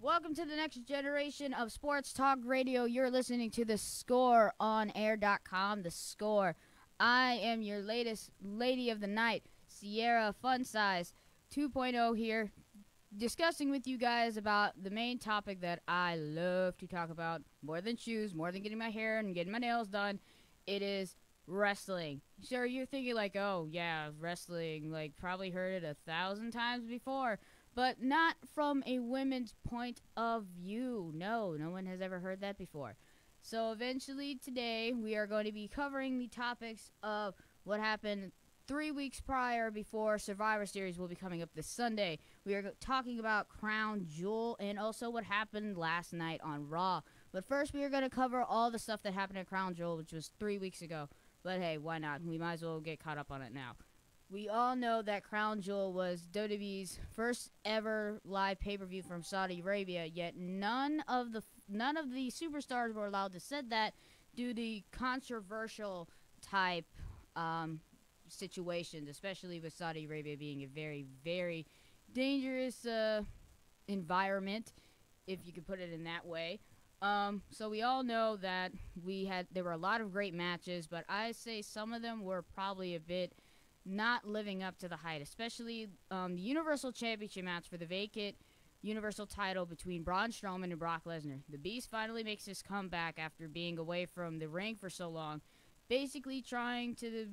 Welcome to the next generation of sports talk radio. You're listening to The Score on air.com. The Score. I am your latest lady of the night, Sierra Funsize 2.0 here, discussing with you guys about the main topic that I love to talk about, more than shoes, more than getting my hair and getting my nails done. It is wrestling. Sure, you're thinking like, oh, yeah, wrestling, like probably heard it 1,000 times before. But not from a women's point of view. No one has ever heard that before. So eventually today we are going to be covering the topics of what happened 3 weeks prior before Survivor Series will be coming up this Sunday. We are talking about Crown Jewel and also what happened last night on Raw. But first we are going to cover all the stuff that happened at Crown Jewel, which was 3 weeks ago. But hey, why not? We might as well get caught up on it now. We all know that Crown Jewel was WWE's first ever live pay-per-view from Saudi Arabia, yet none of the superstars were allowed to set that due to controversial type situations, especially with Saudi Arabia being a very, very dangerous environment, if you could put it in that way. So we all know that there were a lot of great matches, but I say some of them were probably a bit not living up to the hype, especially the Universal Championship match for the vacant Universal title between Braun Strowman and Brock Lesnar. The Beast finally makes his comeback after being away from the ring for so long, basically trying to,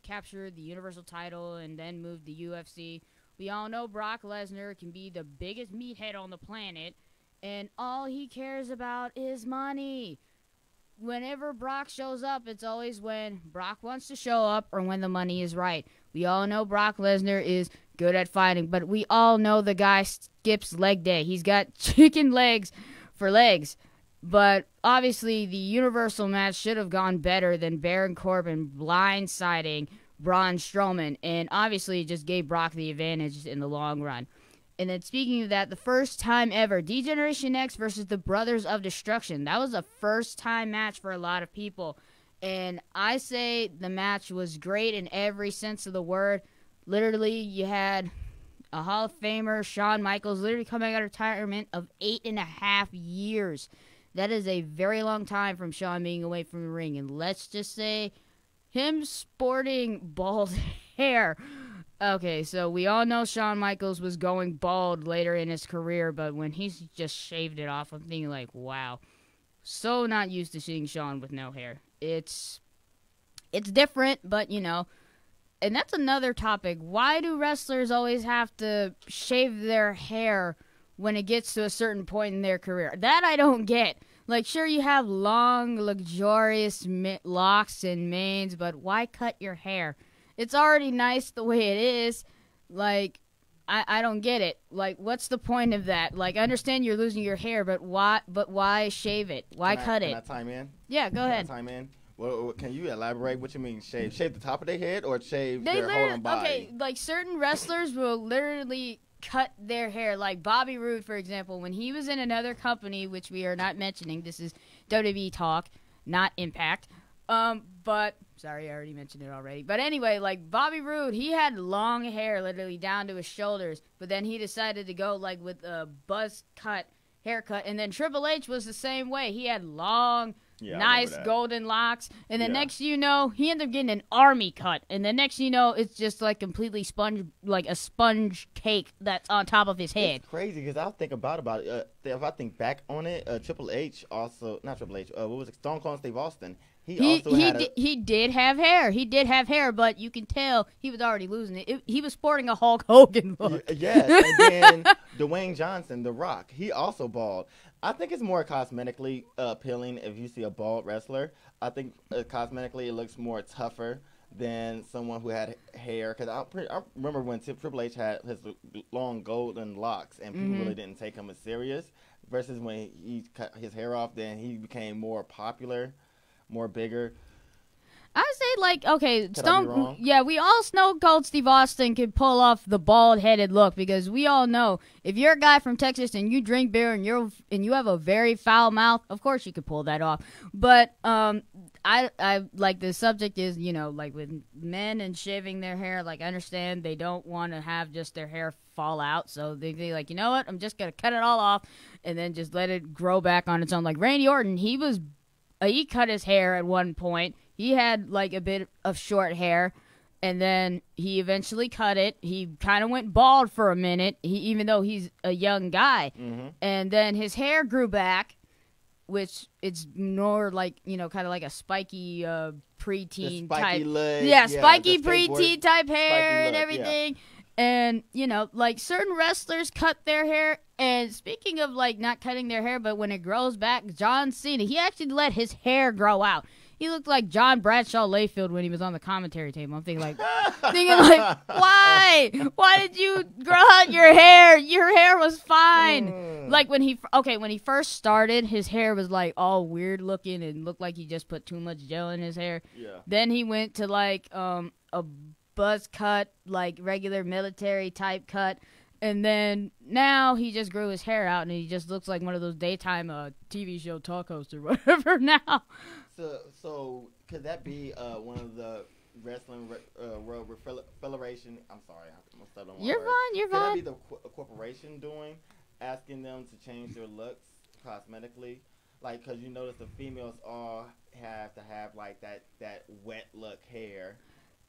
capture the Universal title and then move the UFC. We all know Brock Lesnar can be the biggest meathead on the planet, and all he cares about is money. Whenever Brock shows up, it's always when Brock wants to show up or when the money is right. We all know Brock Lesnar is good at fighting, but we all know the guy skips leg day. He's got chicken legs for legs. But obviously, the Universal match should have gone better than Baron Corbin blindsiding Braun Strowman, and obviously it just gave Brock the advantage in the long run. And then speaking of that, the first time ever, D-Generation X versus the Brothers of Destruction. That was a first-time match for a lot of people. And I say the match was great in every sense of the word. Literally, you had a Hall of Famer, Shawn Michaels, literally coming out of retirement of 8.5 years. That is a very long time from Shawn being away from the ring. And let's just say him sporting bald hair. Okay, so we all know Shawn Michaels was going bald later in his career, but when he's just shaved it off, I'm thinking like, wow. So not used to seeing Shawn with no hair. It's different, but and that's another topic. Why do wrestlers always have to shave their hair when it gets to a certain point in their career? That I don't get. Like, sure, you have long, luxurious locks and manes, but why cut your hair? It's already nice the way it is. Like, I don't get it. Like, what's the point of that? Like, I understand you're losing your hair, but why shave it? Why cut it? Can I time in? Yeah, go ahead. Can I time in? Well, can you elaborate what you mean shave? Shave the top of their head or shave their whole body? Okay, like certain wrestlers will literally cut their hair. Like Bobby Roode, for example, when he was in another company, which we are not mentioning. This is WWE talk, not Impact. But sorry, I already mentioned it already. But anyway, like Bobby Roode, he had long hair literally down to his shoulders, but then he decided to go like with a buzz cut haircut. And then Triple H was the same way. He had long, nice golden locks. And then next you know, he ended up getting an army cut. And then next you know, it's just like completely like a sponge cake that's on top of his head. It's crazy because I'll think about it. If I think back on it, Triple H also, not Triple H, what was it? Stone Cold Steve Austin. He did have hair. He did have hair, but you can tell he was already losing it. He was sporting a Hulk Hogan look. Yes, and then Dwayne Johnson, The Rock, he also bald. I think it's more cosmetically appealing if you see a bald wrestler. I think cosmetically it looks more tougher than someone who had hair. Because I remember when Triple H had his long golden locks and people really didn't take him as serious. Versus when he cut his hair off, then he became more popular. More bigger. I say like, okay, we all know Cold Steve Austin could pull off the bald-headed look because we all know if you're a guy from Texas and you drink beer and you have a very foul mouth, of course you could pull that off. But I like the subject is, like with men and shaving their hair, like I understand they don't want to have just their hair fall out, so they like, you know what, I'm just gonna cut it all off and then just let it grow back on its own. Like Randy Orton, he cut his hair at one point. He had like a bit of short hair, and then he eventually cut it. He kind of went bald for a minute, even though he's a young guy. Mm-hmm. And then his hair grew back, which it's more like, kind of like a spiky preteen type. Leg, yeah, spiky the preteen type hair and look, everything. And, like certain wrestlers cut their hair. And speaking of like not cutting their hair, but when it grows back, John Cena, he actually let his hair grow out. He looked like John Bradshaw Layfield when he was on the commentary table. I'm thinking like, why? Why did you grow out your hair? Your hair was fine. Like when he first started, his hair was like all weird looking and looked like he just put too much gel in his hair. Yeah. Then he went to like a buzz cut, like regular military type cut. And then now he just grew his hair out and he just looks like one of those daytime TV show talk hosts or whatever now. So could that be one of the Wrestling World Federation? I'm sorry, I'm stuttering. You're fine. You're fine. Could that be the corporation asking them to change their looks cosmetically? Like, because you notice the females all have to have like that wet look hair.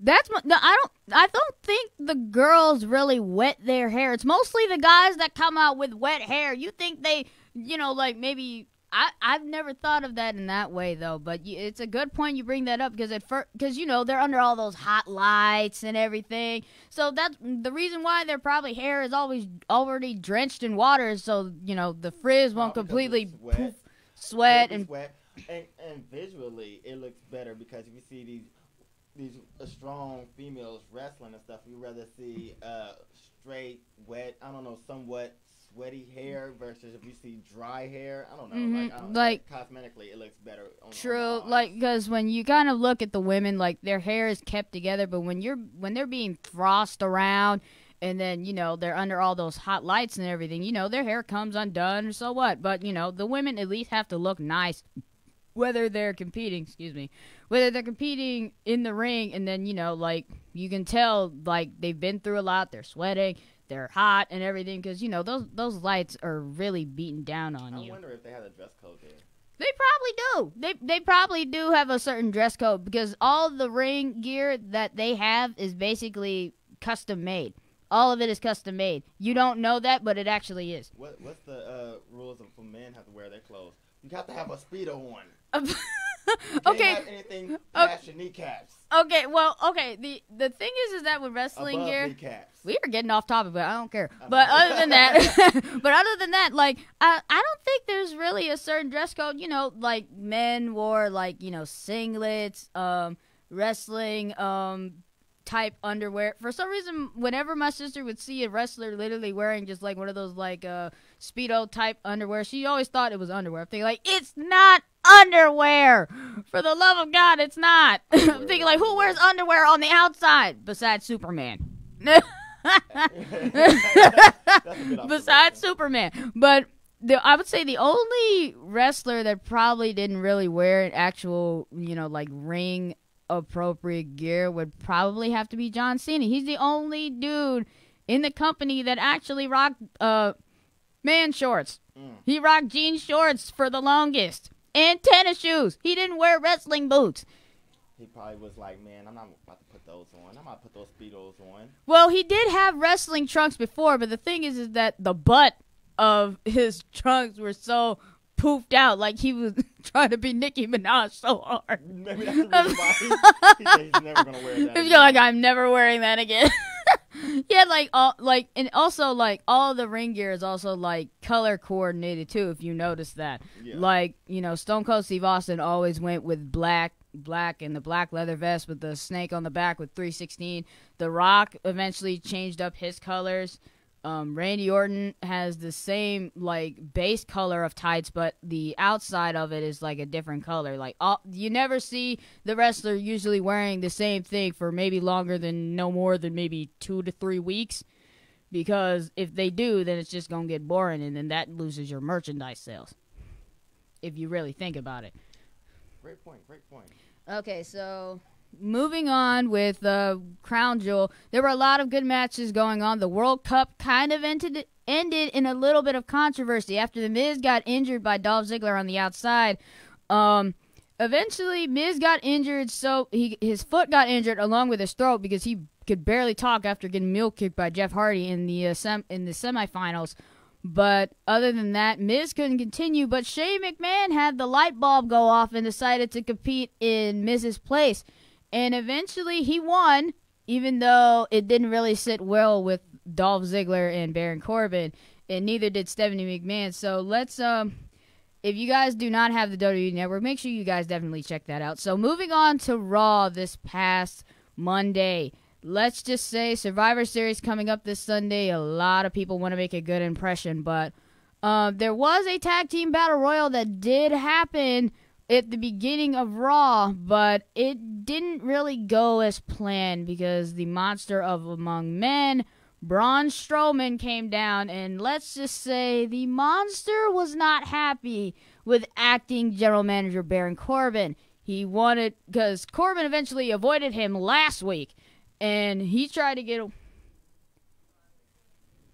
I don't think the girls really wet their hair. It's mostly the guys that come out with wet hair. You think they, like maybe. I've never thought of that in that way though, but it's a good point you bring that up because they're under all those hot lights and everything. So that's the reason why their probably hair is always already drenched in water, so the frizz won't completely sweat and visually it looks better because if you see these strong females wrestling and stuff, you rather see straight, wet, somewhat sweaty hair versus if you see dry hair. I don't know. Mm-hmm. Like cosmetically, it looks better. True. Like because when you kind of look at the women, like their hair is kept together, but when they're being thrust around, and then they're under all those hot lights and everything, their hair comes undone. So what? But the women at least have to look nice. Whether they're competing in the ring, and then, like, you can tell, like, they've been through a lot, they're sweating, they're hot and everything, because, those lights are really beating down on you. I wonder if they have a dress code there. They probably do. They probably do have a certain dress code, because all the ring gear that they have is basically custom made. All of it is custom made. You don't know that, but it actually is. What's the rules for men have to wear their clothes? You have to have a Speedo on. Okay. Can't have anything past your kneecaps. Okay, well, okay. The thing is that with wrestling gear, kneecaps. We are getting off topic, but I don't care. But other than that, like I don't think there's really a certain dress code. Like men wore like singlets, wrestling type underwear. For some reason, whenever my sister would see a wrestler literally wearing just like one of those like Speedo type underwear, she always thought it was underwear. I'm thinking like, it's not underwear. For the love of God, it's not. I'm thinking like, who wears underwear on the outside besides Superman? Besides Superman. But I would say the only wrestler that probably didn't really wear an actual, like ring appropriate gear would probably have to be John Cena. He's the only dude in the company that actually rocked man shorts. He rocked jean shorts for the longest and tennis shoes. He didn't wear wrestling boots. He probably was like, man, I'm not about to put those on. I'm about to put those Speedos on. Well, he did have wrestling trunks before, but the thing is that the butt of his trunks were so poofed out, like he was trying to be Nicki Minaj so hard. Maybe that's the reason why he said he's never gonna wear that. He's like, I'm never wearing that again. Yeah, and also all the ring gear is also like color coordinated too. If you notice that, yeah. Like Stone Cold Steve Austin always went with black and the black leather vest with the snake on the back with 316. The Rock eventually changed up his colors. Randy Orton has the same like base color of tights, but the outside of it is like a different color. Like you never see the wrestler usually wearing the same thing for maybe no more than maybe 2 to 3 weeks, because if they do, then it's just gonna get boring, and then that loses your merchandise sales. If you really think about it. Great point. Great point. Okay, so moving on with Crown Jewel, there were a lot of good matches going on. The World Cup kind of ended in a little bit of controversy after The Miz got injured by Dolph Ziggler on the outside. Eventually, Miz got injured, so his foot got injured along with his throat because he could barely talk after getting mule kicked by Jeff Hardy in the semifinals. But other than that, Miz couldn't continue. But Shane McMahon had the light bulb go off and decided to compete in Miz's place. And eventually he won, even though it didn't really sit well with Dolph Ziggler and Baron Corbin. And neither did Stephanie McMahon. So let's, if you guys do not have the WWE Network, make sure you guys definitely check that out. So moving on to Raw this past Monday. Let's just say Survivor Series coming up this Sunday. A lot of people want to make a good impression, but there was a tag team battle royal that did happen at the beginning of Raw, but it didn't really go as planned because the monster of among men, Braun Strowman, came down, and let's just say the monster was not happy with acting general manager Baron Corbin. He wanted, because Corbin eventually avoided him last week. And he tried to get...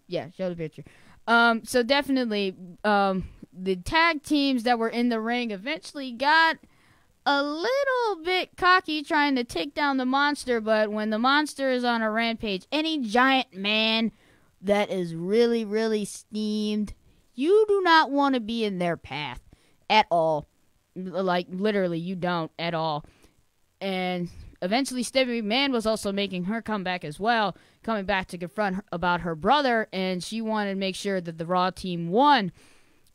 Yeah, show the picture. So definitely, the tag teams that were in the ring eventually got a little bit cocky trying to take down the monster. But when the monster is on a rampage, any giant man that is really, really steamed, you do not want to be in their path at all. Like, literally, you don't at all. And... eventually, Stephanie McMahon was also making her comeback as well, coming back to confront her about her brother, and she wanted to make sure that the Raw team won.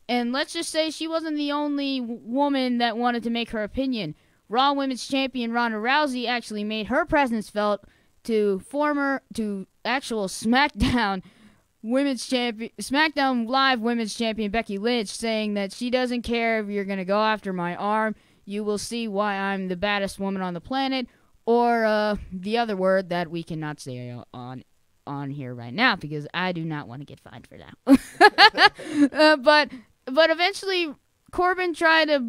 And let's just say she wasn't the only woman that wanted to make her opinion. Raw Women's Champion Ronda Rousey actually made her presence felt to actual SmackDown Live Women's Champion Becky Lynch, saying that she doesn't care if you're going to go after my arm. You will see why I'm the baddest woman on the planet. Or the other word that we cannot say on here right now because I do not want to get fined for that. But eventually Corbin tried to,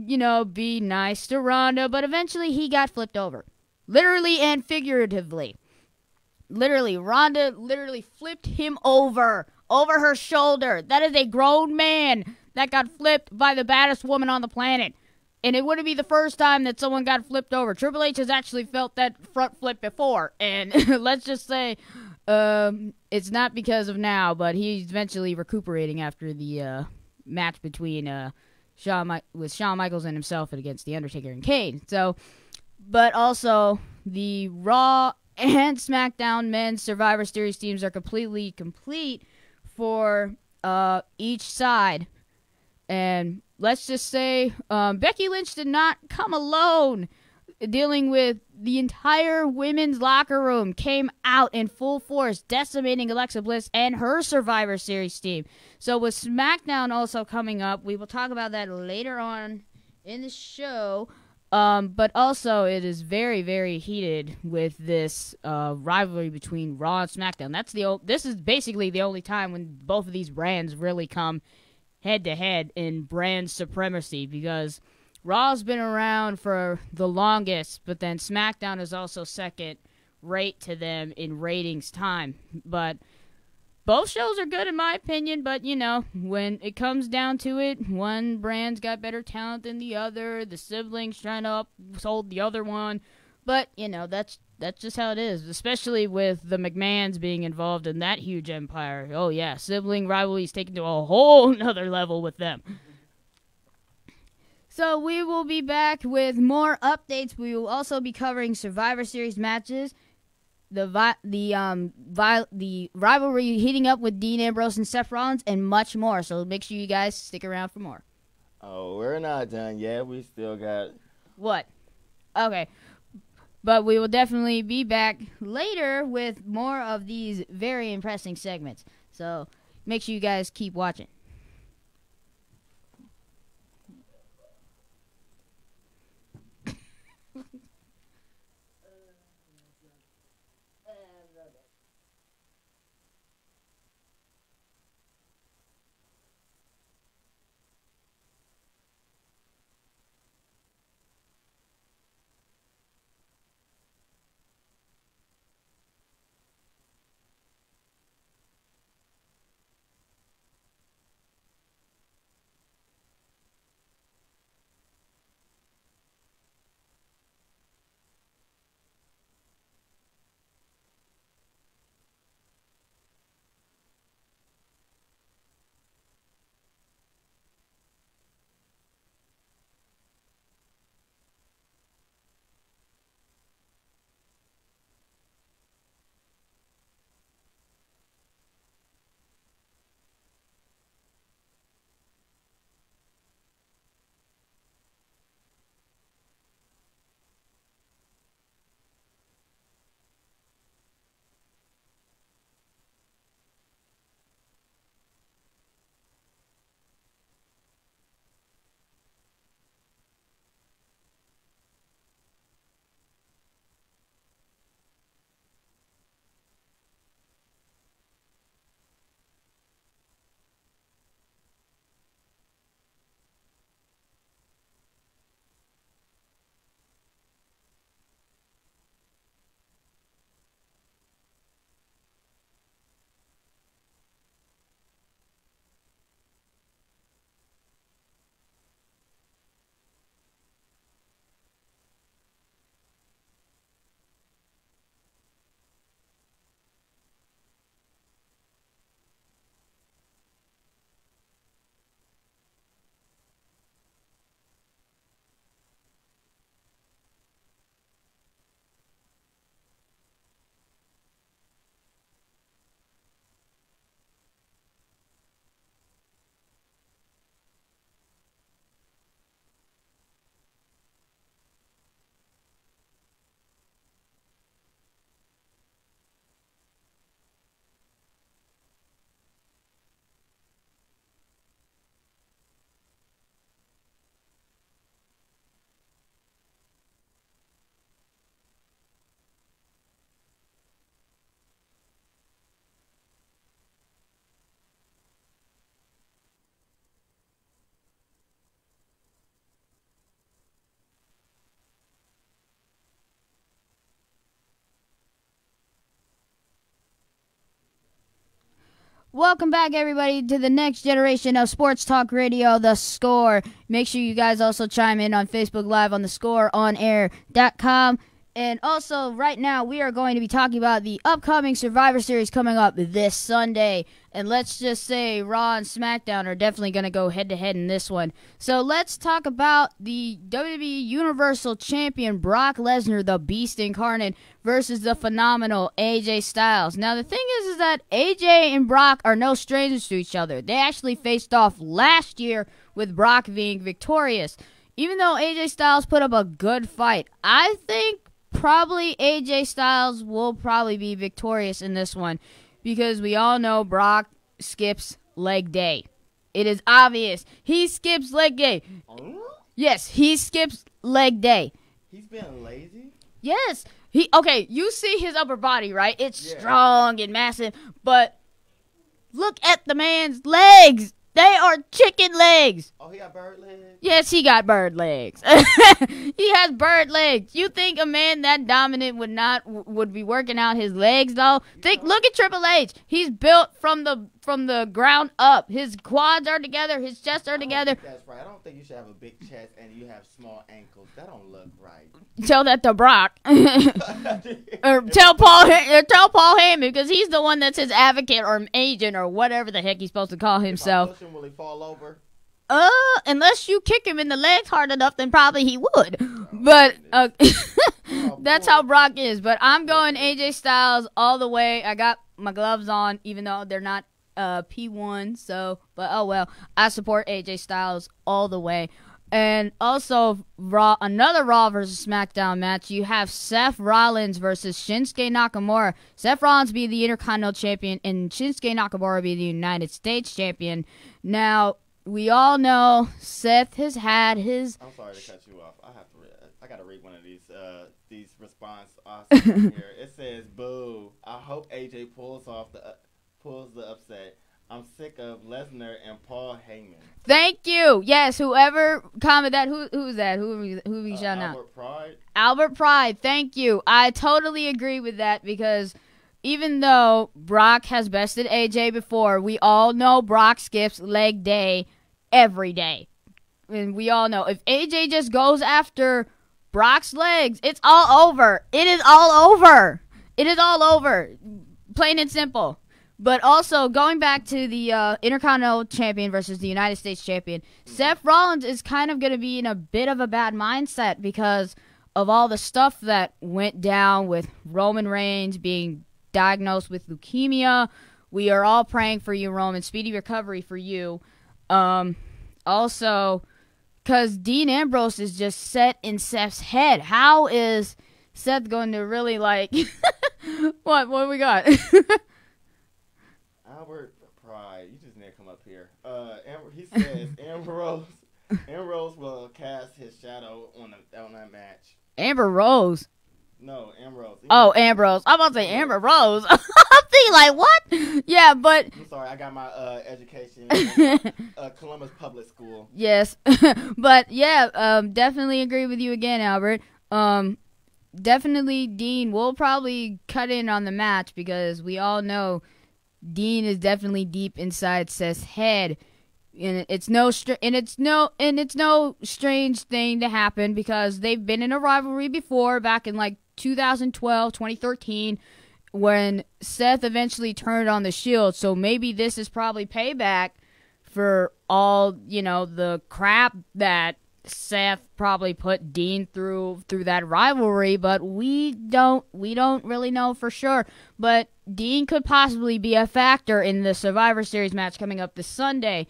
be nice to Ronda, but eventually he got flipped over. Literally and figuratively. Literally, Ronda literally flipped him over her shoulder. That is a grown man that got flipped by the baddest woman on the planet. And it wouldn't be the first time that someone got flipped over. Triple H has actually felt that front flip before. And let's just say it's not because of now, but he's eventually recuperating after the match between Shawn Michaels and himself against The Undertaker and Kane. So, but also the Raw and SmackDown Men's Survivor Series teams are completely complete for each side. And let's just say Becky Lynch did not come alone. Dealing with the entire women's locker room, came out in full force, decimating Alexa Bliss and her Survivor Series team. So with SmackDown also coming up, we will talk about that later on in the show. But also, it is very, very heated with this rivalry between Raw and SmackDown. This is basically the only time when both of these brands really come head-to-head in brand supremacy, because Raw's been around for the longest, but then SmackDown is also second rate to them in ratings time. But both shows are good in my opinion, but, when it comes down to it, one brand's got better talent than the other, the siblings trying to uphold the other one, but, that's just how it is, especially with the McMahons being involved in that huge empire. Oh, yeah, sibling rivalry is taken to a whole nother level with them. So we will be back with more updates. We will also be covering Survivor Series matches, the rivalry heating up with Dean Ambrose and Seth Rollins, and much more. So make sure you guys stick around for more. Oh, we're not done yet. We still got... What? Okay. But we will definitely be back later with more of these very impressive segments. So make sure you guys keep watching. Welcome back, everybody, to the next generation of Sports Talk Radio, The Score. Make sure you guys also chime in on Facebook Live on thescoreonair.com. And also, right now, we are going to be talking about the upcoming Survivor Series coming up this Sunday. And let's just say Raw and SmackDown are definitely going to go head-to-head in this one. So let's talk about the WWE Universal Champion Brock Lesnar, the Beast Incarnate, versus the phenomenal AJ Styles. Now, the thing is that AJ and Brock are no strangers to each other. They actually faced off last year with Brock being victorious. Even though AJ Styles put up a good fight, I think probably AJ Styles will probably be victorious in this one because we all know Brock skips leg day. It is obvious. He skips leg day. Yes, he skips leg day. He's been lazy? Yes. Okay, you see his upper body, right? It's strong and massive, but look at the man's legs. They are chicken legs. Oh, he got bird legs? Yes, he got bird legs. He has bird legs. You think a man that dominant would be working out his legs though? Look at Triple H. He's built from the ground up. His quads are together. His chest are together. That's right. I don't think you should have a big chest and you have small ankles. That don't look right. Tell that to Brock. Or tell Paul Heyman because he's the one that's his advocate or agent or whatever the heck he's supposed to call himself. If I push him, will he fall over? Unless you kick him in the legs hard enough, then probably he would. But that's how Brock is. But I'm going AJ Styles all the way. I got my gloves on, even though they're not P1. But oh well, I support AJ Styles all the way. And also, another Raw versus SmackDown match. You have Seth Rollins versus Shinsuke Nakamura. Seth Rollins be the Intercontinental Champion, and Shinsuke Nakamura be the United States Champion. Now, we all know Seth has had his. I'm sorry to cut you off. I gotta read one of these response here. It says, "Boo! I hope AJ pulls the upset. I'm sick of Lesnar and Paul Heyman." Thank you. Yes, whoever commented that. Who's that? Who are we shouting out? Albert Pride. Albert Pride. Thank you. I totally agree with that because even though Brock has bested AJ before, we all know Brock skips leg day every day. And we all know if AJ just goes after Brock's legs, it's all over. It is all over. It is all over. Plain and simple. But also, going back to the Intercontinental Champion versus the United States Champion, Seth Rollins is kind of going to be in a bit of a bad mindset because of all the stuff that went down with Roman Reigns being diagnosed with leukemia. We are all praying for you, Roman. Speedy recovery for you. Also, because Dean Ambrose is just set in Seth's head. How is Seth going to really, what we got? Albert Pride, you just need to come up here. He says Ambrose will cast his shadow on that match. Amber Rose. No, Ambrose. Oh, Ambrose. I'm about to say Amber Rose. I'm thinking like, what? Yeah, but I'm sorry, I got my education in Columbus Public School. Yes. But yeah, definitely agree with you again, Albert. Definitely Dean will probably cut in on the match because we all know Dean is definitely deep inside Seth's head, and it's no strange thing to happen because they've been in a rivalry before back in 2012, 2013, when Seth eventually turned on the Shield. So maybe this is probably payback for all the crap that Seth probably put Dean through that rivalry, but we don't really know for sure. But Dean could possibly be a factor in the Survivor Series match coming up this Sunday.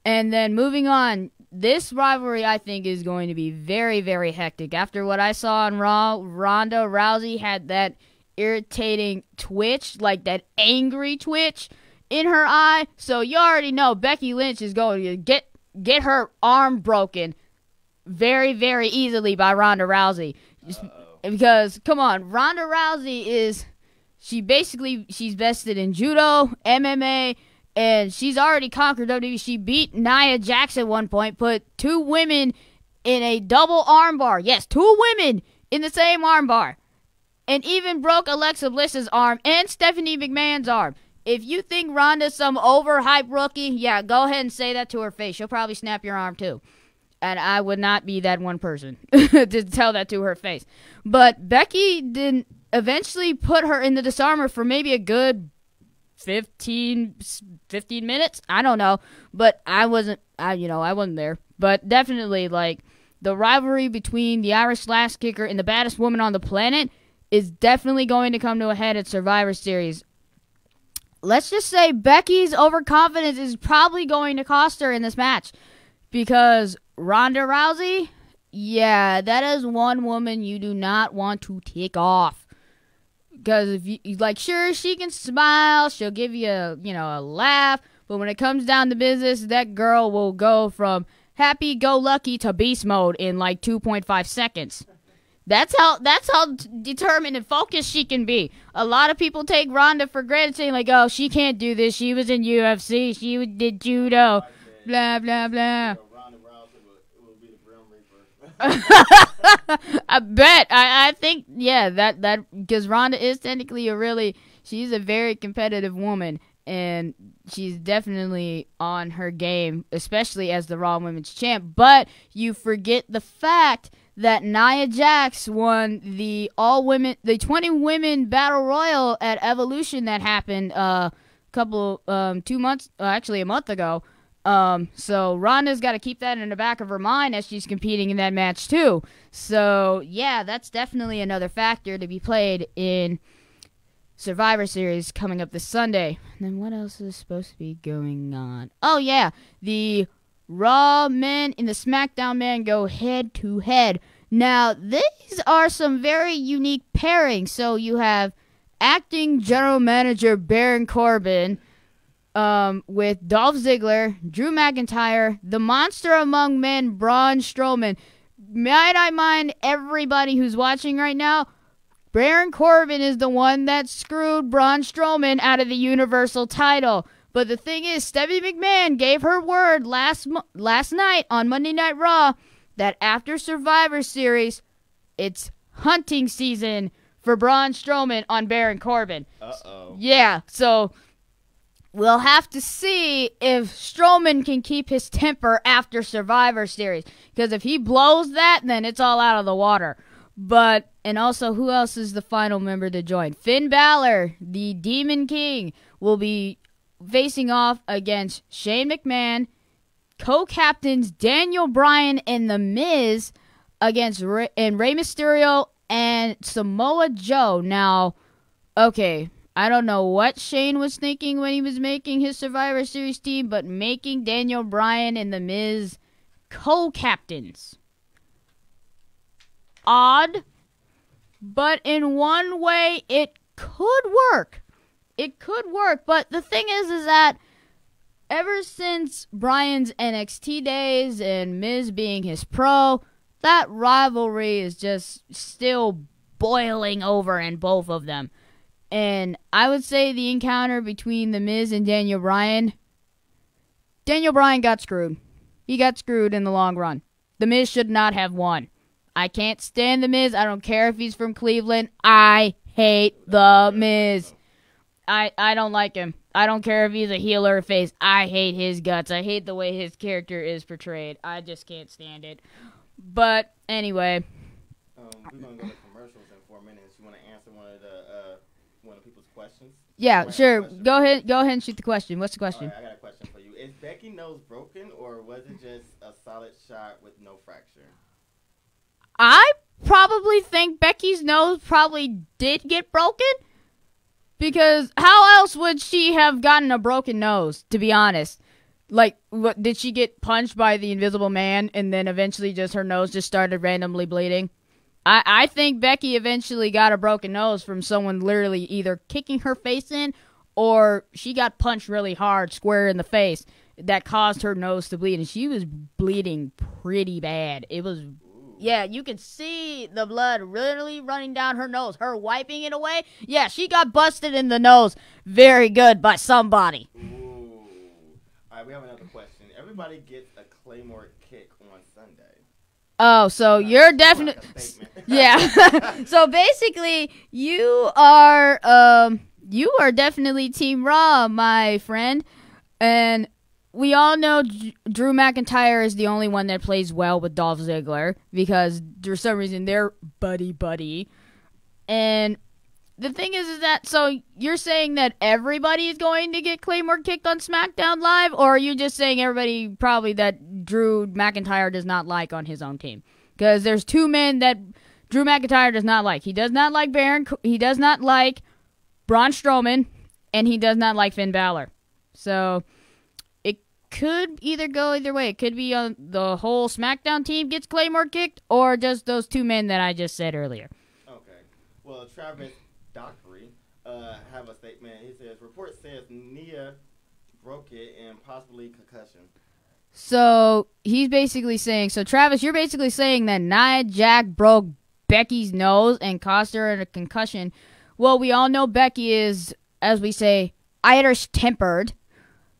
And then moving on, this rivalry I think is going to be very, very hectic. After what I saw on Raw, Ronda Rousey had that irritating twitch, that angry twitch in her eye. So you already know Becky Lynch is going to get her arm broken very, very easily by Ronda Rousey. Because, come on, Ronda Rousey she's vested in judo, MMA, and she's already conquered WWE. She beat Nia Jax at one point, put two women in a double armbar. Yes, two women in the same armbar. And even broke Alexa Bliss's arm and Stephanie McMahon's arm. if you think Ronda's some overhyped rookie, yeah, go ahead and say that to her face. She'll probably snap your arm too. And I would not be that one person to tell that to her face. But Becky didn't eventually put her in the disarmor for maybe a good 15 minutes. I don't know. But I wasn't there. But definitely, like, the rivalry between the Irish Slash Kicker and the baddest woman on the planet is definitely going to come to a head at Survivor Series. Let's just say Becky's overconfidence is probably going to cost her in this match. Because Ronda Rousey, yeah, that is one woman you do not want to tick off. Because if you, like, sure, she can smile, she'll give you a laugh, but when it comes down to business, that girl will go from happy-go-lucky to beast mode in like 2.5 seconds. That's how determined and focused she can be. A lot of people take Ronda for granted, saying like, "Oh, she can't do this. She was in UFC. She did judo." Blah blah blah. I bet. I think, yeah, that because Ronda is technically she's a very competitive woman, and she's definitely on her game, especially as the Raw Women's Champ. But you forget the fact that Nia Jax won the 20 women battle royal at Evolution that happened a month ago. So Ronda's got to keep that in the back of her mind as she's competing in that match too. So yeah, that's definitely another factor to be played in Survivor Series coming up this Sunday. And then what else is supposed to be going on? Oh yeah, the Raw men and the SmackDown men go head to head. Now these are some very unique pairings. So you have acting general manager Baron Corbin, with Dolph Ziggler, Drew McIntyre, the monster among men, Braun Strowman. Might I mind everybody who's watching right now, Baron Corbin is the one that screwed Braun Strowman out of the Universal title. But the thing is, Stephanie McMahon gave her word last night on Monday Night Raw that after Survivor Series, it's hunting season for Braun Strowman on Baron Corbin. Uh-oh. Yeah, so we'll have to see if Strowman can keep his temper after Survivor Series. Because if he blows that, then it's all out of the water. And also, who else is the final member to join? Finn Balor, the Demon King, will be facing off against Shane McMahon, co-captains Daniel Bryan and The Miz against Rey Mysterio and Samoa Joe. Now, okay, I don't know what Shane was thinking when he was making his Survivor Series team, but making Daniel Bryan and The Miz co-captains. Odd, but in one way, it could work. It could work, but the thing is that ever since Bryan's NXT days and Miz being his pro, that rivalry is just still boiling over in both of them. And I would say the encounter between The Miz and Daniel Bryan got screwed. He got screwed in the long run. The Miz should not have won. I can't stand The Miz. I don't care if he's from Cleveland. I hate The Miz. I don't like him. I don't care if he's a heel or a face. I hate his guts. I hate the way his character is portrayed. I just can't stand it. But anyway. We're going to go to commercials in 4 minutes. You want to answer one of people's questions? Yeah, sure. Go ahead and shoot the question. What's the question? All right, I got a question for you. Is Becky's nose broken, or was it just a solid shot with no fracture? I probably think Becky's nose probably did get broken. Because how else would she have gotten a broken nose, to be honest? Like, what, did she get punched by the Invisible Man and then eventually just her nose just started randomly bleeding? I think Becky eventually got a broken nose from someone literally either kicking her face in or she got punched really hard square in the face that caused her nose to bleed. And she was bleeding pretty bad. It was... Yeah, you can see the blood really running down her nose. Her wiping it away. Yeah, she got busted in the nose very good by somebody. Ooh. All right, we have another question. Everybody gets a Claymore kick on Sunday. Oh, so you're definitely... Yeah. So basically, you are you are definitely Team Raw, my friend. And we all know Drew McIntyre is the only one that plays well with Dolph Ziggler because for some reason they're buddy. And the thing is that, so you're saying that everybody is going to get Claymore kicked on SmackDown Live, or are you just saying everybody probably that Drew McIntyre does not like on his own team? Because there's two men that Drew McIntyre does not like. He does not like Baron, he does not like Braun Strowman, and he does not like Finn Balor. So it could either go either way. It could be the whole SmackDown team gets Claymore kicked, or just those two men that I just said earlier. Okay. Well, Travis Dockery have a statement. He says, report says Nia broke it and possibly concussion. So he's basically saying, so Travis, you're basically saying that Nia Jax broke Becky's nose and caused her a concussion. Well, we all know Becky is, as we say, Irish-tempered.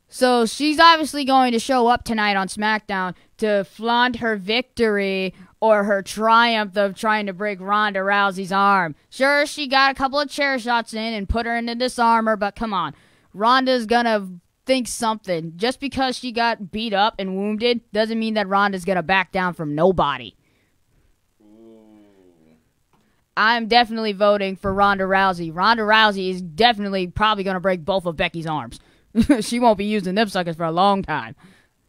So she's obviously going to show up tonight on SmackDown to flaunt her victory or her triumph of trying to break Ronda Rousey's arm. Sure, she got a couple of chair shots in and put her in the disarmor, but come on. Ronda's gonna think something. Just because she got beat up and wounded doesn't mean that Ronda's gonna back down from nobody. I'm definitely voting for Ronda Rousey. Ronda Rousey is definitely probably gonna break both of Becky's arms. She won't be using them suckers for a long time.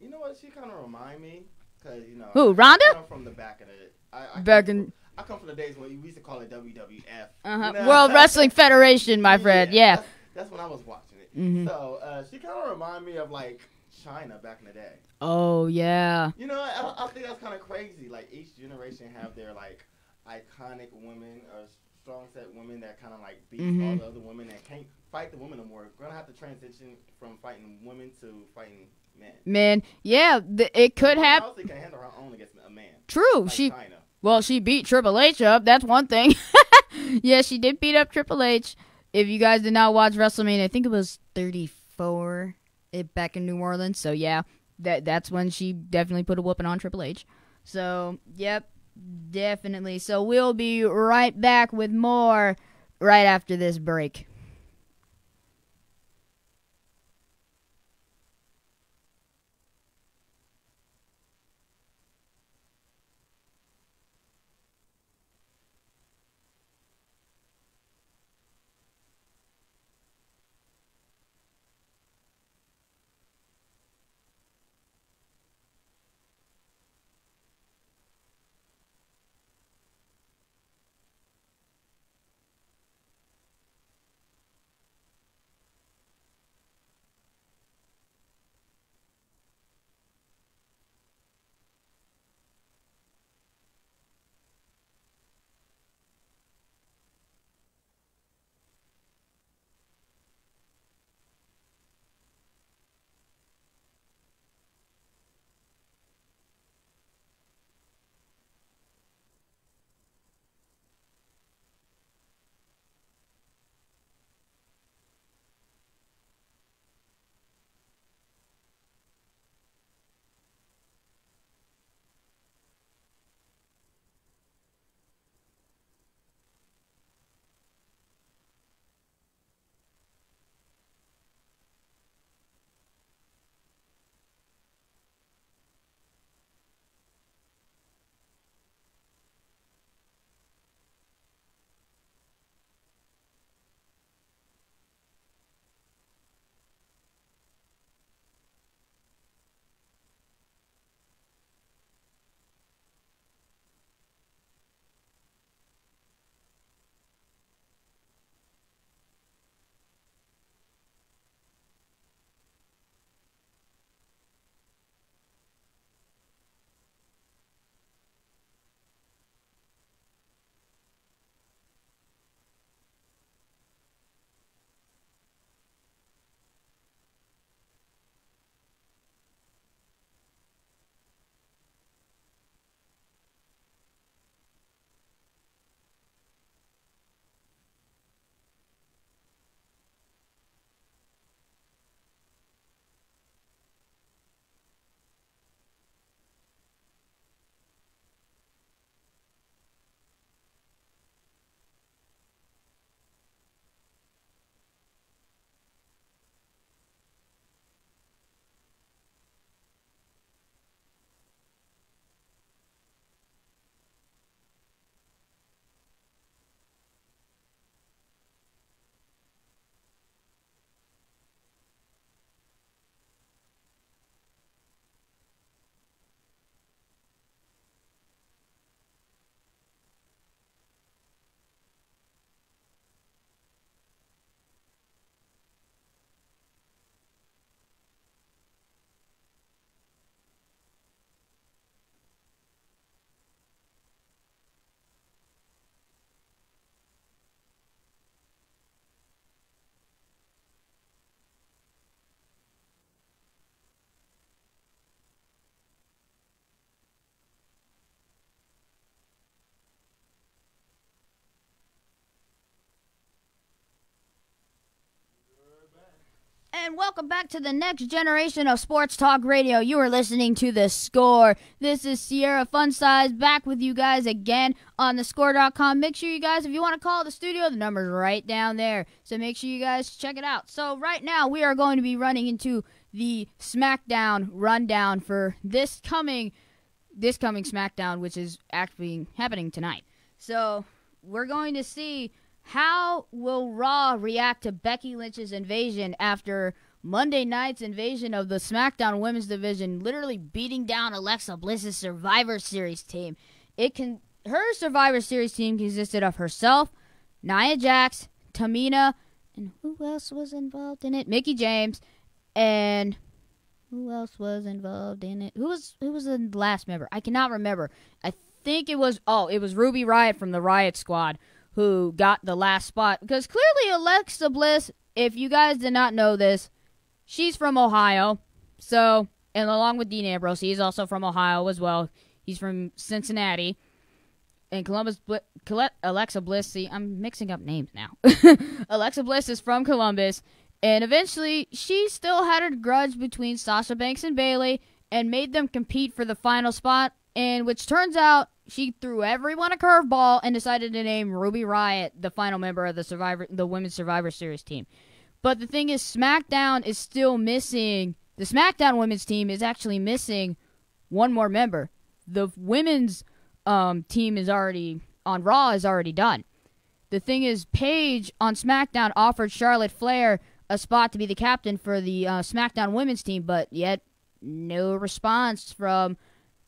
You know what? She kind of remind me, cause you know. Who, Ronda? I come from the back of it. I come from the days when we used to call it WWF. Uh-huh. You know? World Wrestling Federation, my friend. Yeah. That's when I was watching it. Mm-hmm. So she kind of remind me of like China back in the day. Oh yeah. You know, I think that's kind of crazy. Like each generation have their like iconic women or strong set women that kind of like beat all the other women that can't fight the women no more. We're gonna have to transition from fighting women to fighting men. Men, yeah, it could happen. She can handle her own against a man. True, like she beat Triple H up. That's one thing. Yeah, she did beat up Triple H. If you guys did not watch WrestleMania, I think it was 34 back in New Orleans. So yeah, that's when she definitely put a whooping on Triple H. So yep, definitely. So we'll be right back with more right after this break. And welcome back to the next generation of Sports Talk Radio. You are listening to The Score. This is Sierra Funsize back with you guys again on thescore.com. Make sure you guys, if you want to call the studio, the number's right down there. So make sure you guys check it out. So right now we are going to be running into the SmackDown rundown for this coming SmackDown, which is actually happening tonight. So we're going to see how will Raw react to Becky Lynch's invasion after Monday night's invasion of the SmackDown Women's Division, literally beating down Alexa Bliss's Survivor Series team. Her Survivor Series team consisted of herself, Nia Jax, Tamina, and who else was involved in it? Mickie James, and who else was involved in it? Who was the last member? I cannot remember. I think it was Ruby Riott from the Riott Squad who got the last spot. Because clearly Alexa Bliss, if you guys did not know this, she's from Ohio. So, and along with Dean Ambrose, he's also from Ohio as well. He's from Cincinnati. And Alexa Bliss, see, I'm mixing up names now. Alexa Bliss is from Columbus. And eventually, she still had a grudge between Sasha Banks and Bayley and made them compete for the final spot. And which turns out, she threw everyone a curveball and decided to name Ruby Riott the final member of the Women's Survivor Series team. But the thing is, SmackDown is still missing. The SmackDown Women's team is actually missing one more member. The women's team is already on Raw is already done. The thing is, Paige on SmackDown offered Charlotte Flair a spot to be the captain for the SmackDown Women's team, but yet no response from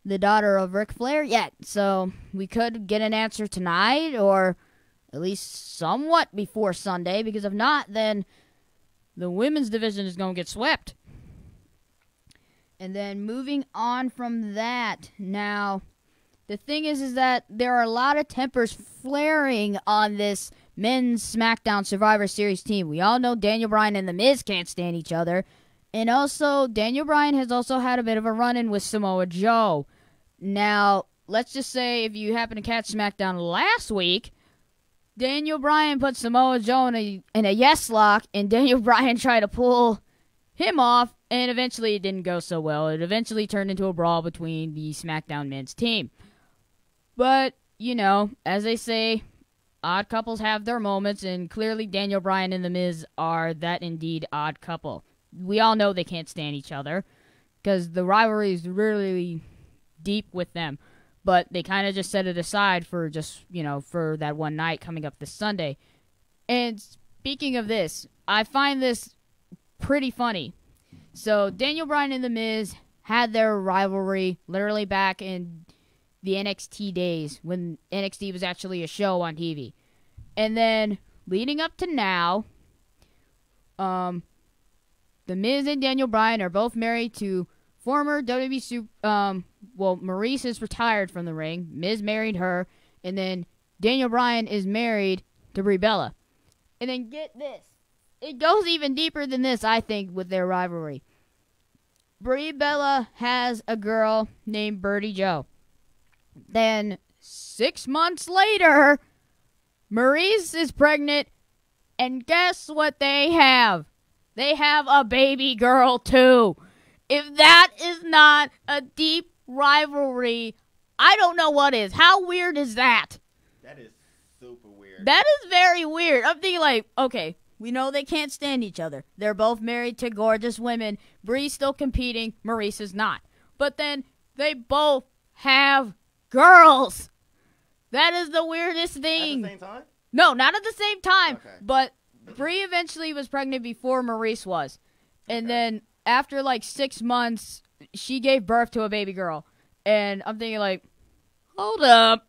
the daughter of Ric Flair yet. So we could get an answer tonight or at least somewhat before Sunday, because if not, then the women's division is going to get swept. And then moving on from that, now the thing is that there are a lot of tempers flaring on this men's SmackDown Survivor Series team. We all know Daniel Bryan and The Miz can't stand each other. And also, Daniel Bryan has also had a bit of a run-in with Samoa Joe. Now, let's just say if you happen to catch SmackDown last week, Daniel Bryan put Samoa Joe in a yes lock, and Daniel Bryan tried to pull him off, and eventually it didn't go so well. It eventually turned into a brawl between the SmackDown men's team. But, you know, as they say, odd couples have their moments, and clearly Daniel Bryan and The Miz are that indeed odd couple. We all know they can't stand each other, because the rivalry is really deep with them, but they kind of just set it aside for for that one night coming up this Sunday. And speaking of this, I find this pretty funny. So Daniel Bryan and The Miz had their rivalry literally back in the NXT days when NXT was actually a show on TV. And then leading up to now, The Miz and Daniel Bryan are both married to former WWE Maurice is retired from the ring. Miz married her. And then Daniel Bryan is married to Brie Bella. And then get this. It goes even deeper than this, I think, with their rivalry. Brie Bella has a girl named Birdie Joe. Then 6 months later, Maurice is pregnant. And guess what they have? They have a baby girl, too. If that is not a deep rivalry, I don't know what is. How weird is that? That is super weird. That is very weird. I'm thinking like, okay, we know they can't stand each other. They're both married to gorgeous women. Brie's still competing. Maurice is not. But then they both have girls. That is the weirdest thing. At the same time? No, not at the same time. Okay. But Brie eventually was pregnant before Maurice was. And then after like 6 months, she gave birth to a baby girl. And I'm thinking like, hold up.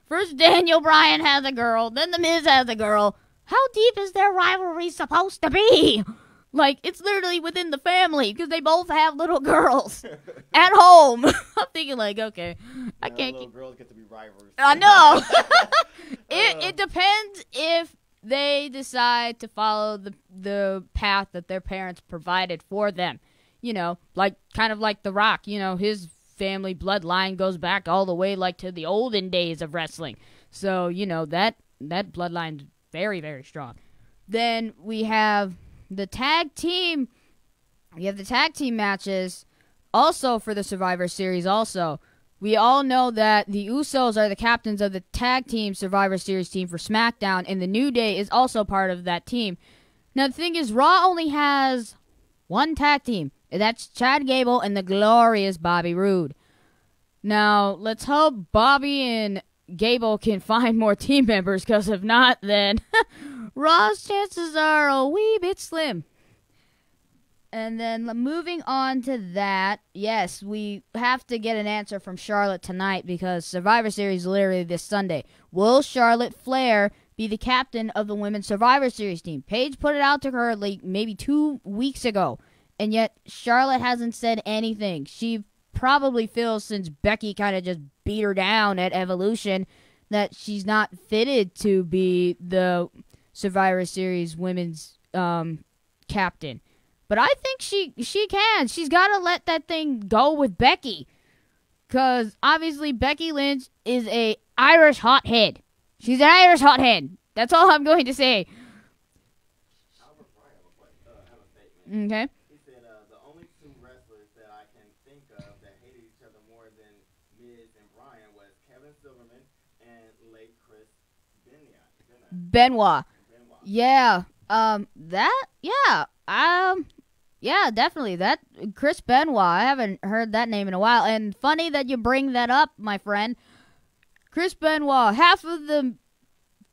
First Daniel Bryan has a girl, then The Miz has a girl. How deep is their rivalry supposed to be? Like, it's literally within the family because they both have little girls at home. I'm thinking like, okay, I can't little girls get to be rivals. I know. It depends if they decide to follow the path that their parents provided for them. You know, like kind of like The Rock. You know, his family bloodline goes back all the way like to the olden days of wrestling. So, you know, that bloodline's very, very strong. Then we have the tag team, we have the tag team matches also for the Survivor Series also. We all know that the Usos are the captains of the tag team Survivor Series team for SmackDown, and the New Day is also part of that team. Now, the thing is, Raw only has one tag team, and that's Chad Gable and the glorious Bobby Roode. Now, let's hope Bobby and Gable can find more team members, because if not, then Raw's chances are a wee bit slim. And then moving on to that, yes, we have to get an answer from Charlotte tonight because Survivor Series is literally this Sunday. Will Charlotte Flair be the captain of the Women's Survivor Series team? Paige put it out to her like maybe 2 weeks ago, and yet Charlotte hasn't said anything. She probably feels, since Becky kind of just beat her down at Evolution, that she's not fitted to be the Survivor Series Women's captain. But I think she can. She's got to let that thing go with Becky. Because, obviously, Becky Lynch is a Irish hothead. She's an Irish hothead. That's all I'm going to say. Albert Bryan have a statement. Okay. He said, the only two wrestlers that I can think of that hated each other more than Miz and Bryan was Kevin Silverman and late Chris Benoit. Yeah. Yeah, definitely. That Chris Benoit, I haven't heard that name in a while. And funny that you bring that up, my friend. Chris Benoit, half of the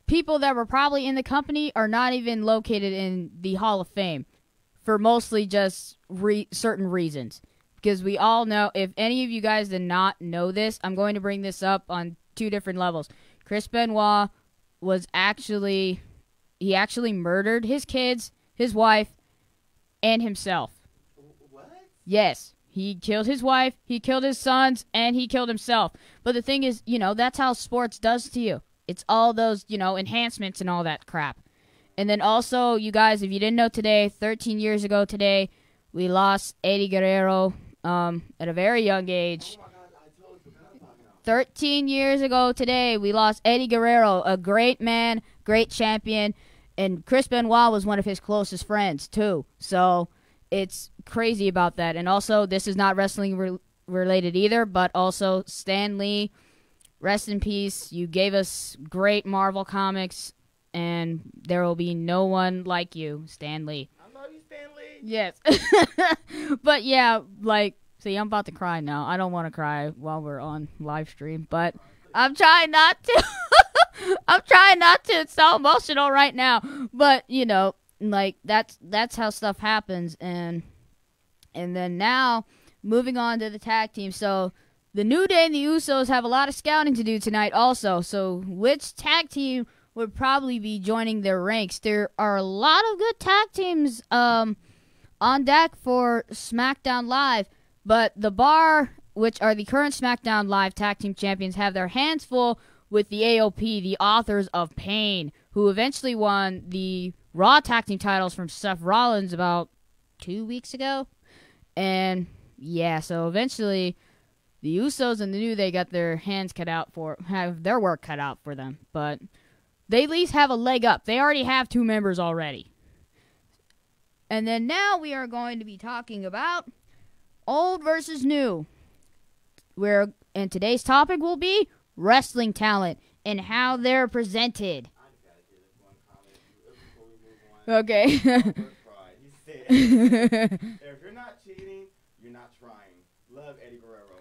people that were probably in the company are not even located in the Hall of Fame for mostly just certain reasons. Because we all know, if any of you guys did not know this, I'm going to bring this up on 2 different levels. Chris Benoit he actually murdered his kids, his wife, and himself. What? Yes. He killed his wife, he killed his sons, and he killed himself. But the thing is, that's how sports does to you. It's all those, enhancements and all that crap. And then also, you guys, if you didn't know today, 13 years ago today, we lost Eddie Guerrero at a very young age. Oh my God, I totally forgot about him. 13 years ago today, we lost Eddie Guerrero, a great man, great champion. And Chris Benoit was one of his closest friends, too. So it's crazy about that. And also, this is not wrestling related either, but also Stan Lee, rest in peace. You gave us great Marvel comics, and there will be no one like you, Stan Lee. I love you, Stan Lee. Yes. But yeah, see, I'm about to cry now. I don't want to cry while we're on live stream, but I'm trying not to. I'm trying not to. It's so emotional right now. But, that's how stuff happens. And then now, moving on to the tag team. So, the New Day and the Usos have a lot of scouting to do tonight also. So, which tag team would probably be joining their ranks? There are a lot of good tag teams on deck for SmackDown Live. But the Bar, which are the current SmackDown Live tag team champions, have their hands full with the AOP, the Authors of Pain, who eventually won the Raw tag team titles from Seth Rollins about 2 weeks ago. And, yeah, so eventually the Usos and the New Day got their have their work cut out for them. But they at least have a leg up. They already have 2 members already. And then now we are going to be talking about old versus new. And today's topic will be wrestling talent and how they're presented. Okay. He said, if you're not cheating, you're not trying. Love, Eddie Guerrero.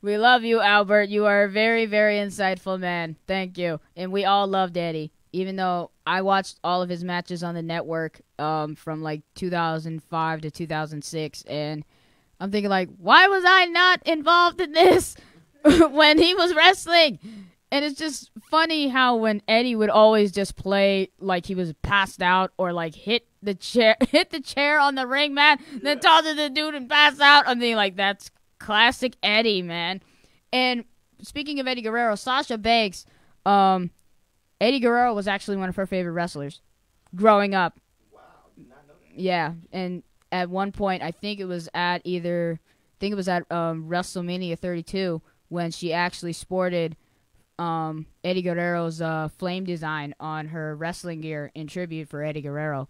We love you, Albert. You are a very, very insightful man. Thank you. And we all loved Eddie, even though I watched all of his matches on the network from 2005 to 2006, and I'm thinking why was I not involved in this when he was wrestling? And it's just funny how when Eddie would always just play like he was passed out or hit the chair on the ring mat, then toss to the dude and pass out. I'm thinking that's classic Eddie, man. And speaking of Eddie Guerrero, Sasha Banks, Eddie Guerrero was actually one of her favorite wrestlers growing up. Wow, did not know that. Yeah, and at one point, I think it was at WrestleMania 32 when she actually sported Eddie Guerrero's flame design on her wrestling gear in tribute for Eddie Guerrero.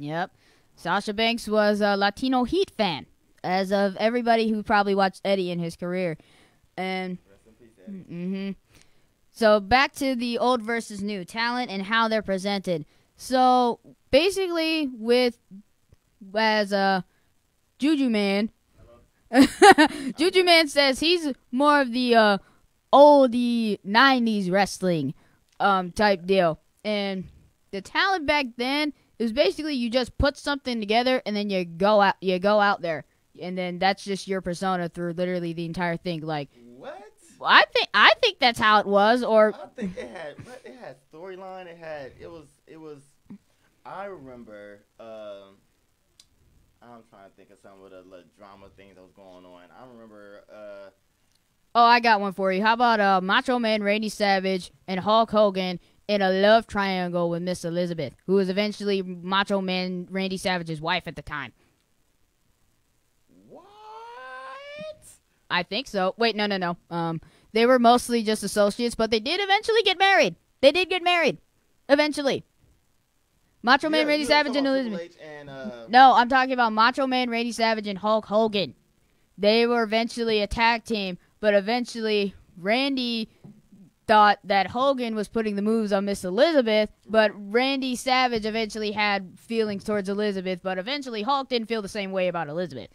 Yep. Sasha Banks was a Latino Heat fan, as of everybody who probably watched Eddie in his career. And Rest in peace, Eddie. so back to the old versus new talent and how they're presented. So basically, as a Juju Man, Juju Man says he's more of the oldie 90s wrestling type deal. And the talent back then, it was basically you just put something together and then you go out there, and then that's just your persona through literally the entire thing. Like, What? I think that's how it was. Or I think it had storyline. It was. I remember. I'm trying to think of some of the drama things that was going on. I remember. oh, I got one for you. How about Macho Man Randy Savage and Hulk Hogan in a love triangle with Miss Elizabeth, who was eventually Macho Man Randy Savage's wife at the time? What? I think so. Wait, no. They were mostly just associates, but they did eventually get married. They did get married. Eventually. Macho Man Randy Savage and Elizabeth. No, I'm talking about Macho Man Randy Savage and Hulk Hogan. They were eventually a tag team, but eventually Randy thought that Hogan was putting the moves on Miss Elizabeth, but Randy Savage eventually had feelings towards Elizabeth, but eventually Hulk didn't feel the same way about Elizabeth.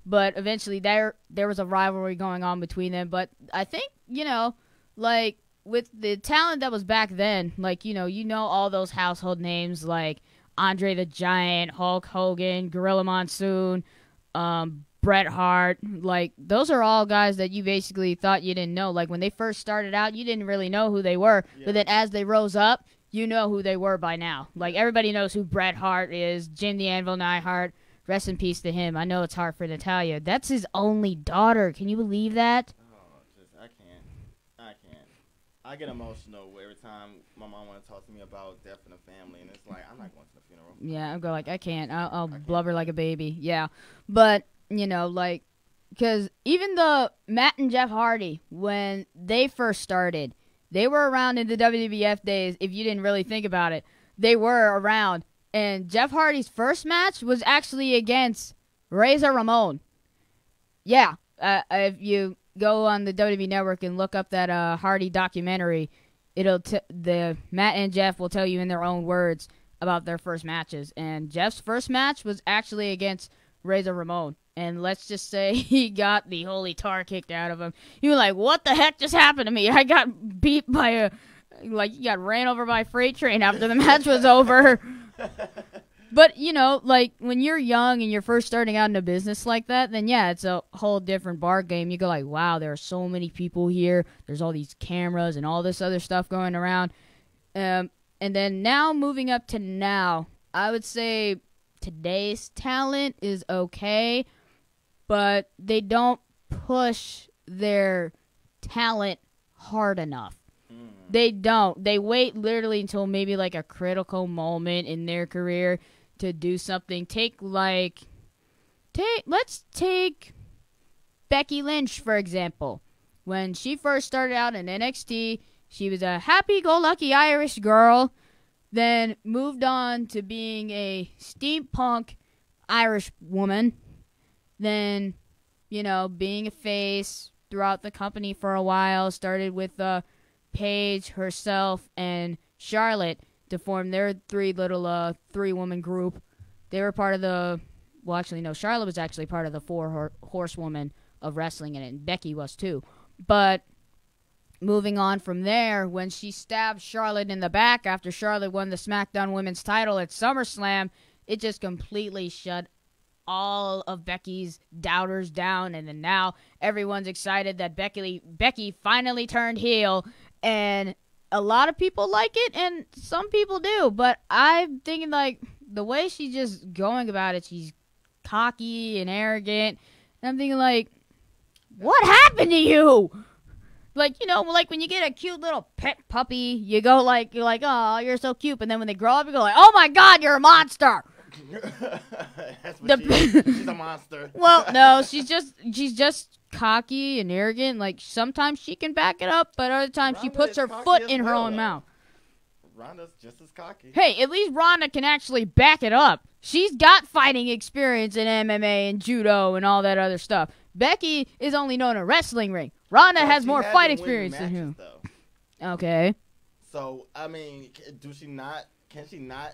But eventually there was a rivalry going on between them. But I think, like with the talent that was back then, like, all those household names like Andre the Giant, Hulk Hogan, Gorilla Monsoon, Bret Hart, like those are all guys that you basically thought you didn't know. Like when they first started out, you didn't really know who they were, but then as they rose up, you know who they were by now. Like everybody knows who Bret Hart is, Jim the Anvil Neidhart. Rest in peace to him. I know it's hard for Natalia. That's his only daughter. Can you believe that? Oh, I can't. I get emotional every time my mom wants to talk to me about death in the family, and it's like I'm not going to the funeral. Yeah, I'm going like I can't. I'll blubber like a baby. Yeah, but because even the Matt and Jeff Hardy, when they first started, they were around in the WWF days. If you didn't really think about it, they were around. And Jeff Hardy's first match was actually against Razor Ramon. Yeah, if you go on the WWE Network and look up that Hardy documentary, the Matt and Jeff will tell you in their own words about their first matches. And Jeff's first match was actually against Razor Ramon. And let's just say he got the holy tar kicked out of him. He was like, what the heck just happened to me? I got beat by he got ran over by a freight train after the match was over. But, like, when you're young and you're first starting out in a business like that, then, yeah, it's a whole different bar game. You go like, wow, there are so many people here. There's all these cameras and all this other stuff going around. And then now, moving up to now, I would say today's talent is okay, but they don't push their talent hard enough. They don't. They wait literally until maybe like a critical moment in their career to do something. Let's take Becky Lynch, for example. When she first started out in NXT, she was a happy-go-lucky Irish girl, then moved on to being a steampunk Irish woman, then, being a face throughout the company for a while, started with Paige, herself, and Charlotte to form their three-woman group. They were part of Charlotte was actually part of the four horsewoman of Wrestling Ent, and Becky was too. But moving on from there, when she stabbed Charlotte in the back after Charlotte won the SmackDown Women's title at SummerSlam, it just completely shut all of Becky's doubters down, and then now everyone's excited that Becky finally turned heel. And a lot of people like it, and some people do. But I'm thinking, like, the way she's just going about it, she's cocky and arrogant. And I'm thinking, like, what happened to you? Like, like when you get a cute little pet puppy, you're like, oh, you're so cute. And then when they grow up, you go like, oh, my God, you're a monster. That's what she's a monster. Well, no, she's just cocky and arrogant. Like, sometimes she can back it up, but other times she puts her foot in her own mouth. Ronda's just as cocky. Hey, at least Ronda can actually back it up. She's got fighting experience in MMA and judo and all that other stuff. Becky is only known in wrestling ring. Ronda has more fight experience than him. Okay. So, I mean, can she not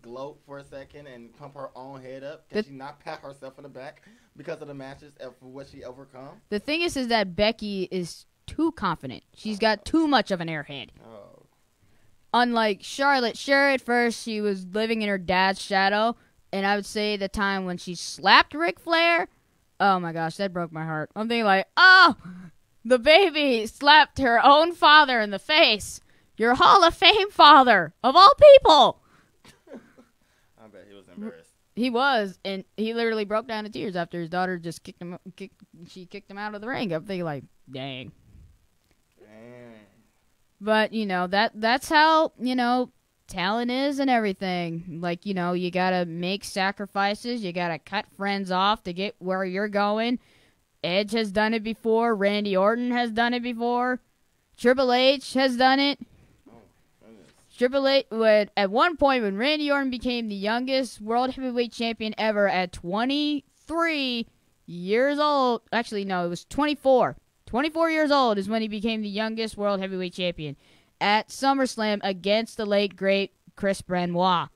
gloat for a second and pump her own head up? Can she not pat herself in the back because of the matches and for what she overcome? The thing is that Becky is too confident. She's got too much of an airhead. Oh. Unlike Charlotte. At first, she was living in her dad's shadow, and I would say the time when she slapped Ric Flair, oh my gosh, that broke my heart. I'm thinking like, oh, the baby slapped her own father in the face. Your Hall of Fame father, of all people. I bet he was embarrassed. He was, and he literally broke down in tears after his daughter just kicked him out of the ring. I'm thinking like, dang. But, that's how, talent is and everything. Like, you gotta make sacrifices. You gotta cut friends off to get where you're going. Edge has done it before. Randy Orton has done it before. Triple H has done it. Triple H, at one point when Randy Orton became the youngest World Heavyweight Champion ever at 23 years old. Actually, no, it was 24. 24 years old is when he became the youngest World Heavyweight Champion at SummerSlam against the late, great Chris Benoit.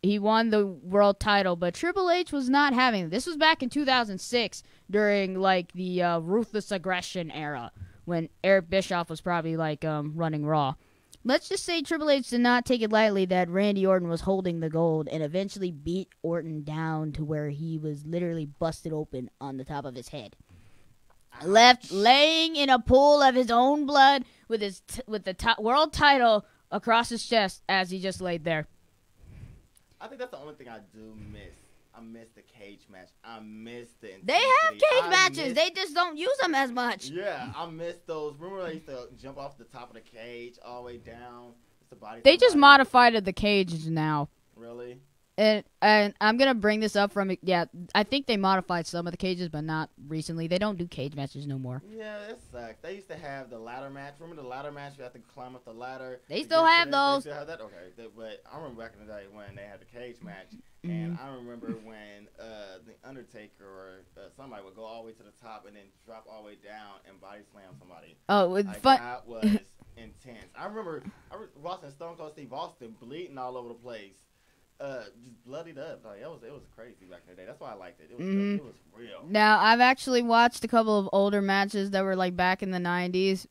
He won the world title, but Triple H was not having it. This was back in 2006 during, the Ruthless Aggression era when Eric Bischoff was probably, running Raw. Let's just say Triple H did not take it lightly that Randy Orton was holding the gold and eventually beat Orton down to where he was literally busted open on the top of his head. Left laying in a pool of his own blood with the world title across his chest as he just laid there. I think that's the only thing I do miss. I miss the cage match. I miss the intensity. They have cage matches. They just don't use them as much. Yeah, I miss those. Remember they used to jump off the top of the cage all the way down? They just modified the cages now. Really? And I'm going to bring this up from, I think they modified some of the cages, but not recently. They don't do cage matches no more. Yeah, it sucks. They used to have the ladder match. Remember the ladder match? You have to climb up the ladder. They still have those. They still have that? Okay. But I remember back in the day when they had the cage match, and I remember when The Undertaker or somebody would go all the way to the top and then drop all the way down and body slam somebody. Oh, that was intense. I remember watching Stone Cold Steve Austin bleeding all over the place. Just bloodied up. Like, it was crazy back in the day. That's why I liked it. It was real. Now, I've actually watched a couple of older matches that were back in the 90s.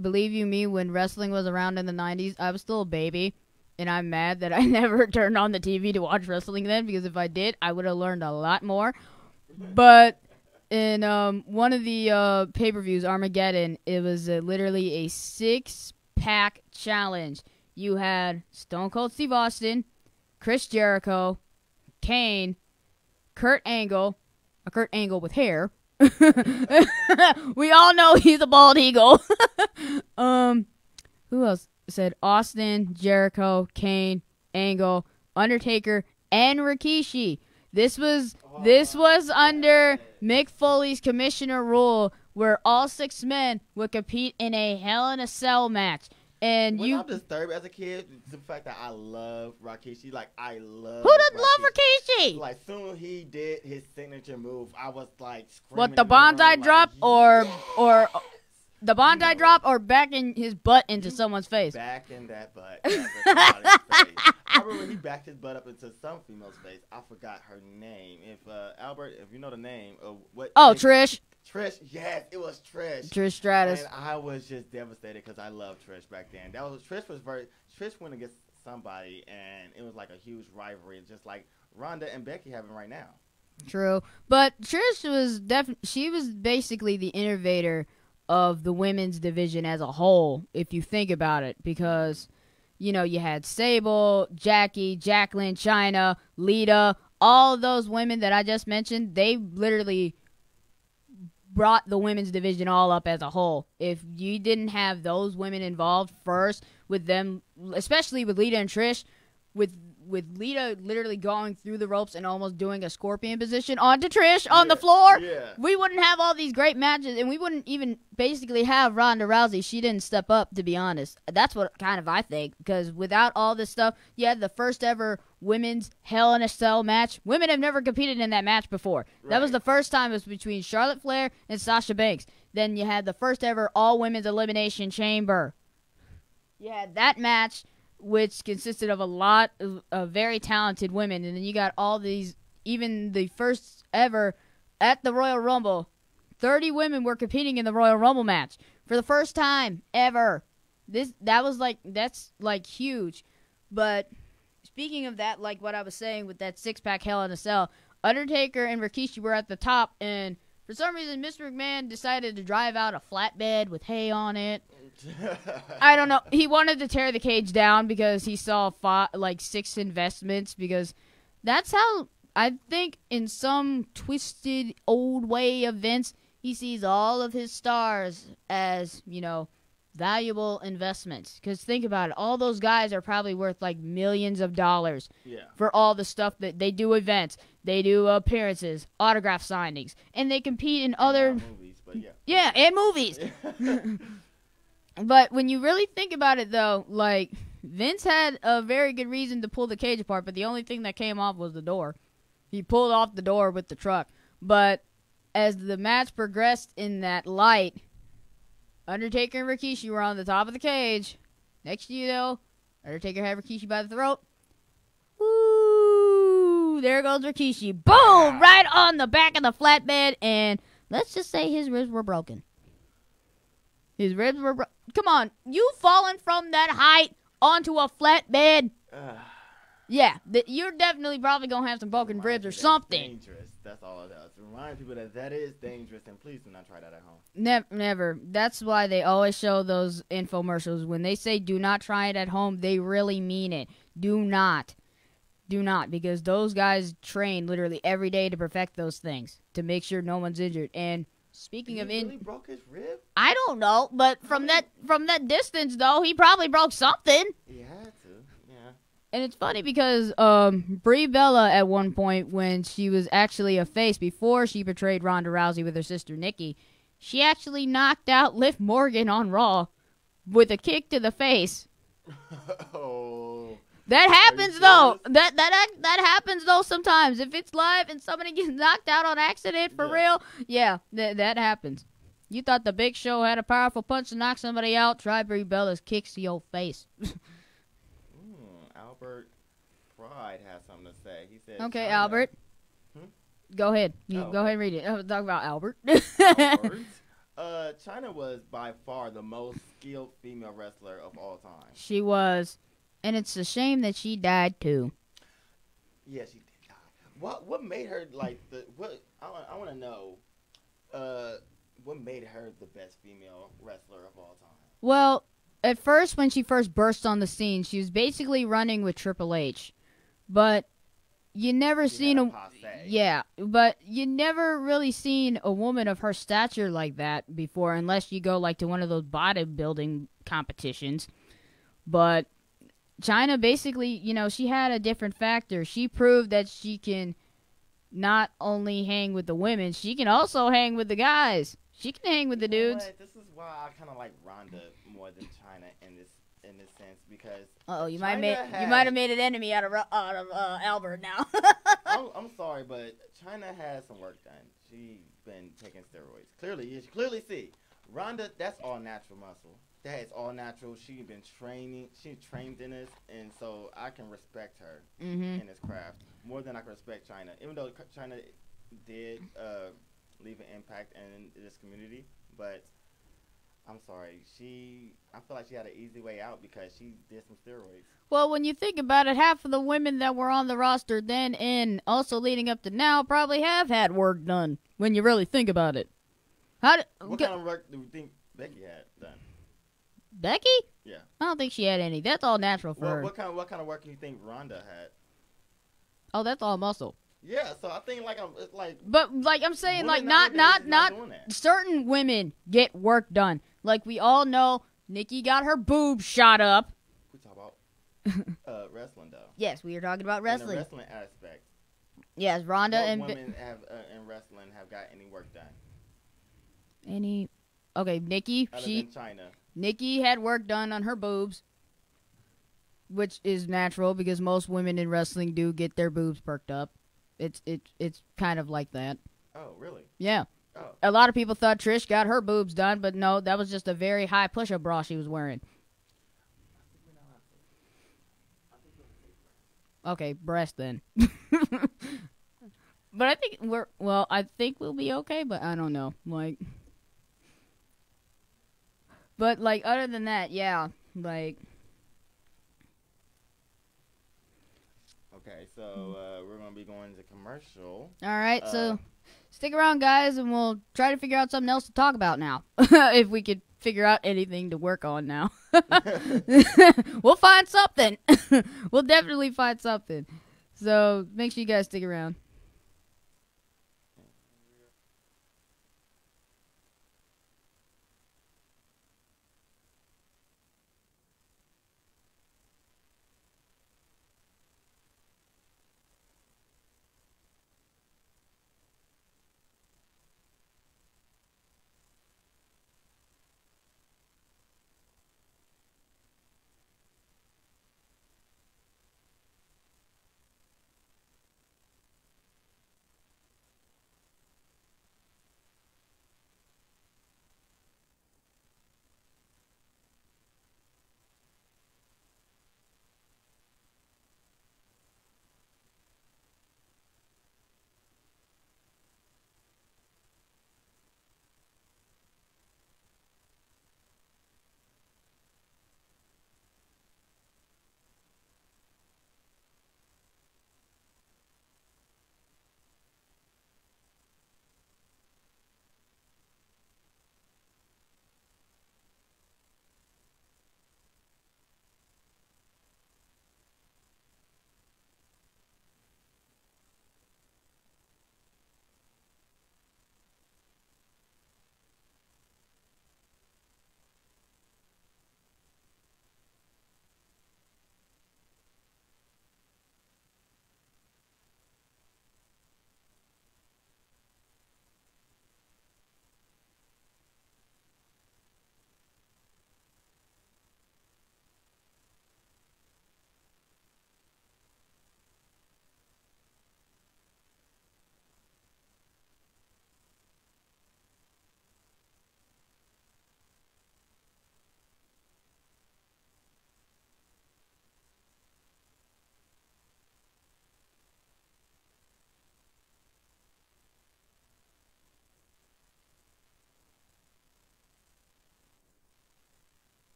Believe you me, when wrestling was around in the 90s, I was still a baby. And I'm mad that I never turned on the TV to watch wrestling then, because if I did, I would have learned a lot more. But in one of the pay-per-views, Armageddon, it was literally a 6-pack challenge. You had Stone Cold Steve Austin, Chris Jericho, Kane, Kurt Angle with hair. We all know he's a bald eagle. Who else said Austin, Jericho, Kane, Angle, Undertaker, and Rikishi? This was under Mick Foley's commissioner rule, where all 6 men would compete in a Hell in a Cell match. And I'm disturbed as a kid, the fact that I love Rikishi. Who doesn't love Rikishi? Like, soon as he did his signature move, I was like screaming. What, the Bonsai drop or the Bonsai drop or backing his butt into someone's face? Backing that butt into somebody's face. I remember he backed his butt up into some female's face. I forgot her name. If Albert, if you know the name of what? Oh, Trish. Trish, yes, it was Trish. Trish Stratus. And I was just devastated because I loved Trish back then. Trish went against somebody, and it was like a huge rivalry, just like Ronda and Becky having right now. True, but Trish was she was basically the innovator of the women's division as a whole, if you think about it, because you had Sable, Jackie, Jacqueline, Chyna, Lita, all of those women that I just mentioned. They literally brought the women's division all up as a whole. If you didn't have those women involved first with them, especially with Lita and Trish, with with Lita literally going through the ropes and almost doing a scorpion position onto Trish on the floor, we wouldn't have all these great matches, and we wouldn't even basically have Ronda Rousey. She didn't step up, to be honest. That's what kind of I think, because without all this stuff, you had the first ever women's Hell in a Cell match. Women have never competed in that match before. Right. That was the first time. It was between Charlotte Flair and Sasha Banks. Then you had the first ever all-women's Elimination Chamber. You had that match, which consisted of a lot of very talented women. And then you got all these, even the first ever at the Royal Rumble, 30 women were competing in the Royal Rumble match for the first time ever. That's huge. But speaking of that, like what I was saying with that six-pack Hell in a Cell, Undertaker and Rikishi were at the top, and for some reason, Mr. McMahon decided to drive out a flatbed with hay on it. I don't know. He wanted to tear the cage down because he saw 6 investments, because that's how, I think, in some twisted old way of Vince, he sees all of his stars as, valuable investments. Because think about it. All those guys are probably worth millions of dollars for all the stuff that they do, events. They do appearances, autograph signings, and they compete in other movies, but and movies. But when you really think about it, though, Vince had a very good reason to pull the cage apart, but the only thing that came off was the door. He pulled off the door with the truck. But as the match progressed in that light, Undertaker and Rikishi were on the top of the cage. Next to you, though, Undertaker had Rikishi by the throat. Woo! There goes Rikishi. Boom! Right on the back of the flatbed, and let's just say his ribs were broken. His ribs were broken. Come on, you falling from that height onto a flatbed? Yeah, you're definitely probably going to have some broken ribs or something. Dangerous. That's all it does. Remind people that is dangerous, and please do not try that at home. Never. That's why they always show those infomercials. When they say do not try it at home, they really mean it. Do not. Do not, because those guys train literally every day to perfect those things, to make sure no one's injured. And speaking of really broke his rib? I don't know, but from that distance, though, he probably broke something. He had to, yeah. And it's funny because Brie Bella, at one point, when she was actually a face, before she portrayed Ronda Rousey with her sister Nikki, she actually knocked out Liv Morgan on Raw with a kick to the face. Oh. That happens, though. That happens, though, sometimes. If it's live and somebody gets knocked out on accident, for real, that happens. You thought the Big Show had a powerful punch to knock somebody out? Try Brie Bella's kicks to your face. Albert Pride has something to say. He said, okay, China. Albert. Go ahead. Go ahead and read it. Talk about Albert. China was by far the most skilled female wrestler of all time. She was. And it's a shame that she died too. Yeah, she did die. What made her I want to know. What made her the best female wrestler of all time? Well, at first, when she first burst on the scene, she was basically running with Triple H, but you never but you never really seen a woman of her stature like that before, unless you go to one of those bodybuilding competitions. But China basically, she had a different factor. She proved that she can not only hang with the women, she can also hang with the guys. She can hang with the dudes. This is why I kind of like Ronda more than China in this sense, because you might have made an enemy out of Albert now. I'm sorry, but China has some work done. She's been taking steroids. Clearly, you clearly see Ronda. That's all natural muscle. That is all natural. She's been training. She trained in this, and so I can respect her in this craft more than I can respect China. Even though China did leave an impact in this community, but I'm sorry. I feel like she had an easy way out because she did some steroids. Well, when you think about it, half of the women that were on the roster then and also leading up to now probably have had work done. When you really think about it, what kind of work do you think Becky had done? Becky? Yeah. I don't think she had any. That's all natural for her. What kind of work do you think Ronda had? Oh, that's all muscle. Yeah, so I think But I'm saying not certain women get work done. Like we all know, Nikki got her boobs shot up. We talk about Wrestling though. Yes, we are talking about In the wrestling. wrestling aspect, Yes, Ronda what and women have in wrestling have got any work done any. Okay, Nikki. other than China? Nikki had work done on her boobs, which is natural because most women in wrestling do get their boobs perked up. It's kind of like that. Oh, really? Yeah. Oh. A lot of people thought Trish got her boobs done, but no, that was just a very high push-up bra she was wearing. Okay, breast then. But I think I think we'll be okay, but I don't know. But other than that, yeah, Okay, so we're gonna be going to commercial. All right, so stick around, guys, and we'll try to figure out something else to talk about now. If we could figure out anything to work on now. We'll find something. We'll definitely find something. So make sure you guys stick around.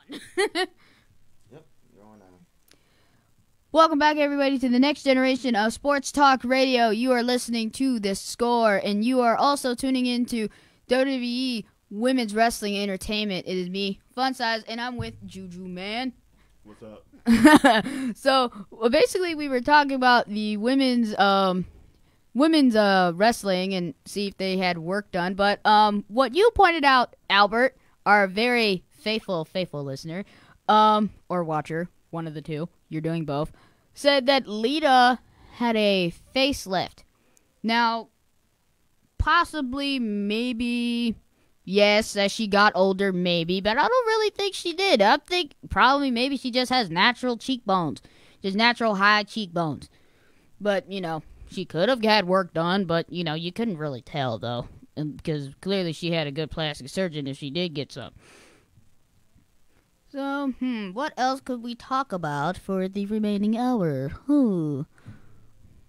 Yep, you're on now. Welcome back, everybody, to the next generation of Sports Talk Radio. You are listening to The Score, and you are also tuning into WWE Women's Wrestling Entertainment. It is me, Fun Size, and I'm with Juju Man. What's up? So, basically, we were talking about the women's wrestling and see if they had work done. But what you pointed out, Albert, our very faithful listener, or watcher, one of the two, you're doing both, said that Lita had a facelift. Now, possibly, maybe, yes, as she got older, maybe, but I don't really think she did. I think probably maybe she just has natural cheekbones, just natural high cheekbones. But, you know, she could have had work done, but, you know, you couldn't really tell, though, because clearly she had a good plastic surgeon if she did get some. So, what else could we talk about for the remaining hour?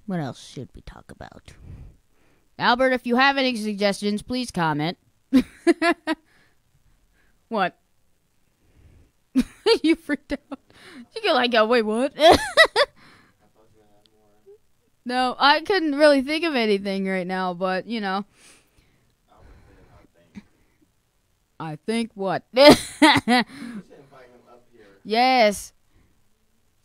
What else should we talk about? Albert, if you have any suggestions, please comment. What? You freaked out. You go like, oh, wait, what? No, I couldn't really think of anything right now, but, you know. I think what? Yes.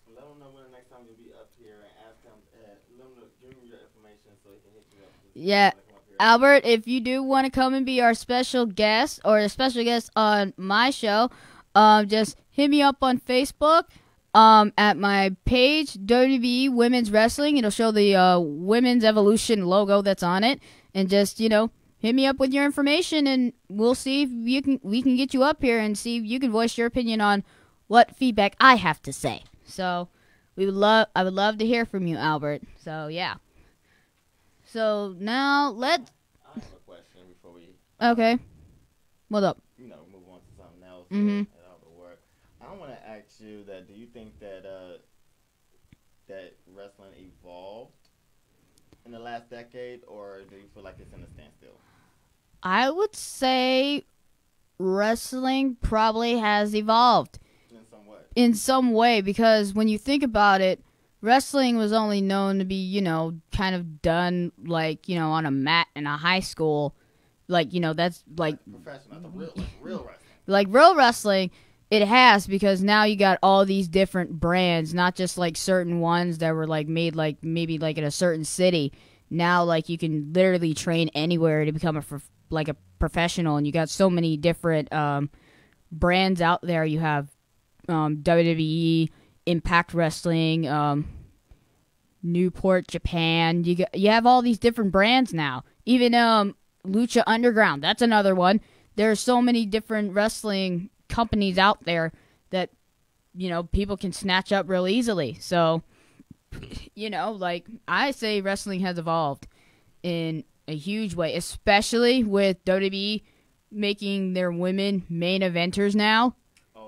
Let him know when the next time you'll be up here and ask him, let him know, give him your information so he can hit you up. Yeah. Albert, if you do want to come and be our special guest or a special guest on my show, just hit me up on Facebook at my page, WWE Women's Wrestling. It'll show the Women's Evolution logo that's on it. And just, you know, hit me up with your information and we'll see if we can get you up here and see if you can voice your opinion on what feedback I have to say. So I would love to hear from you, Albert. So yeah. So now I have a question before we okay. What's up? You know, move on to something else. Mm-hmm. I want to ask you that. Do you think that that wrestling evolved in the last decade, or do you feel like it's in a standstill? I would say wrestling probably has evolved. In some way, because when you think about it, wrestling was only known to be, you know, kind of done, like, you know, on a mat in a high school. Like, you know, that's, like... Professional, real wrestling. Like, real wrestling, it has, because now you got all these different brands, not just, like, certain ones that were, like, made, like, maybe, like, in a certain city. Now, like, you can literally train anywhere to become a professional, and you got so many different brands out there. You have WWE, Impact Wrestling, Newport, Japan. You have all these different brands now. Even Lucha Underground, that's another one. There are so many different wrestling companies out there that, you know, people can snatch up real easily. So, you know, like, I say wrestling has evolved in a huge way, especially with WWE making their women main eventers now.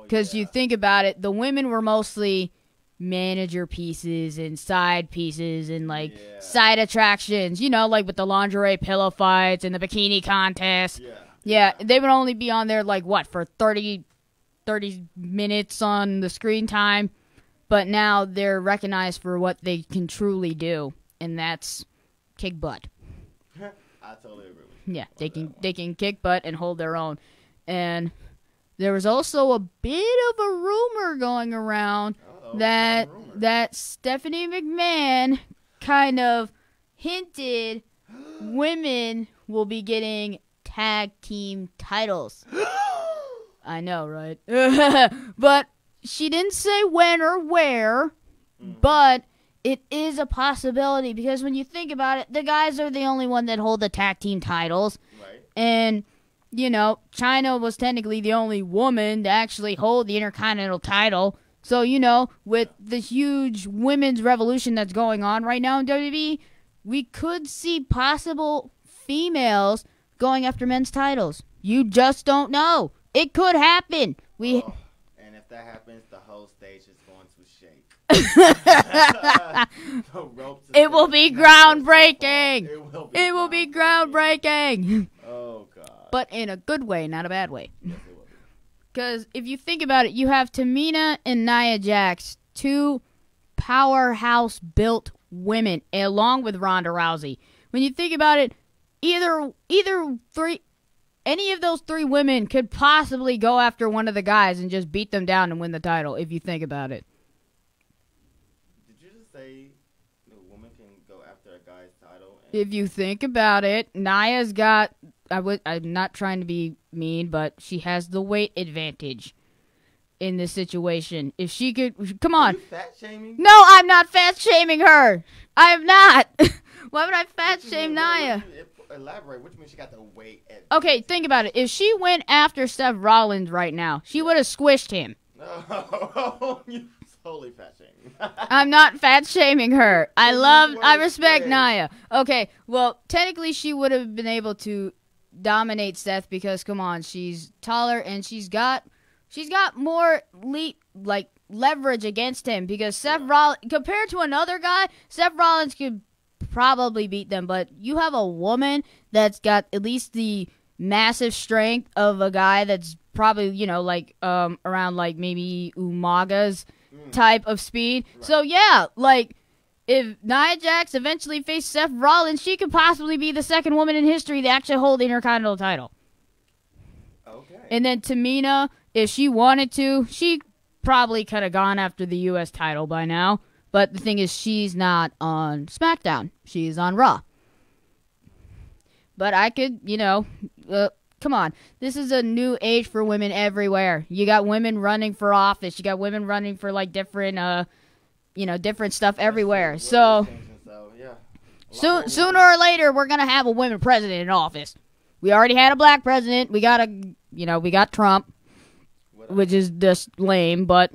Because you think about it, the women were mostly manager pieces and side pieces and, like, side attractions. You know, like with the lingerie pillow fights and the bikini contest. Yeah, they would only be on there, like, what, for 30 minutes on the screen time. But now they're recognized for what they can truly do, and that's kick butt. I totally agree with you. Yeah, they can kick butt and hold their own. And... there was also a bit of a rumor going around that Stephanie McMahon kind of hinted women will be getting tag team titles. I know, right? But she didn't say when or where, but it is a possibility because when you think about it, the guys are the only one that hold the tag team titles. Right. And... you know, China was technically the only woman to actually hold the Intercontinental title. So, you know, with the huge women's revolution that's going on right now in WWE, we could see possible females going after men's titles. You just don't know. It could happen. And if that happens, the whole stage is going to shake. It will be groundbreaking. It will be groundbreaking. Oh, God. But in a good way, not a bad way. Yes, it will be. Because if you think about it, you have Tamina and Nia Jax, two powerhouse-built women, along with Ronda Rousey. When you think about it, any of those three women could possibly go after one of the guys and just beat them down and win the title, if you think about it. Did you just say the woman can go after a guy's title? If you think about it, Nia's got... I'm not trying to be mean, but she has the weight advantage in this situation. If she could... Come on. Are you fat shaming? No, I'm not fat shaming her. I am not. Why would I fat shame Nia? Elaborate. Which means she got the weight advantage. Okay, think about it. If she went after Seth Rollins right now, she would have squished him. No, you totally fat shaming. I'm not fat shaming her. I respect Nia. Okay, well, technically she would have been able to dominate Seth because, come on, she's taller and she's got more leverage against him because Seth Rollins, compared to another guy, Seth Rollins could probably beat them, but you have a woman that's got at least the massive strength of a guy that's probably, around maybe Umaga's type of speed. Right. So yeah, if Nia Jax eventually faced Seth Rollins, she could possibly be the second woman in history to actually hold the Intercontinental title. Okay. And then Tamina, if she wanted to, she probably could have gone after the U.S. title by now. But the thing is, she's not on SmackDown. She's on Raw. But I could, come on. This is a new age for women everywhere. You got women running for office. You got women running for, different, different stuff everywhere. So, sooner or later, we're going to have a women president in office. We already had a black president. We got we got Trump, which is just lame, but,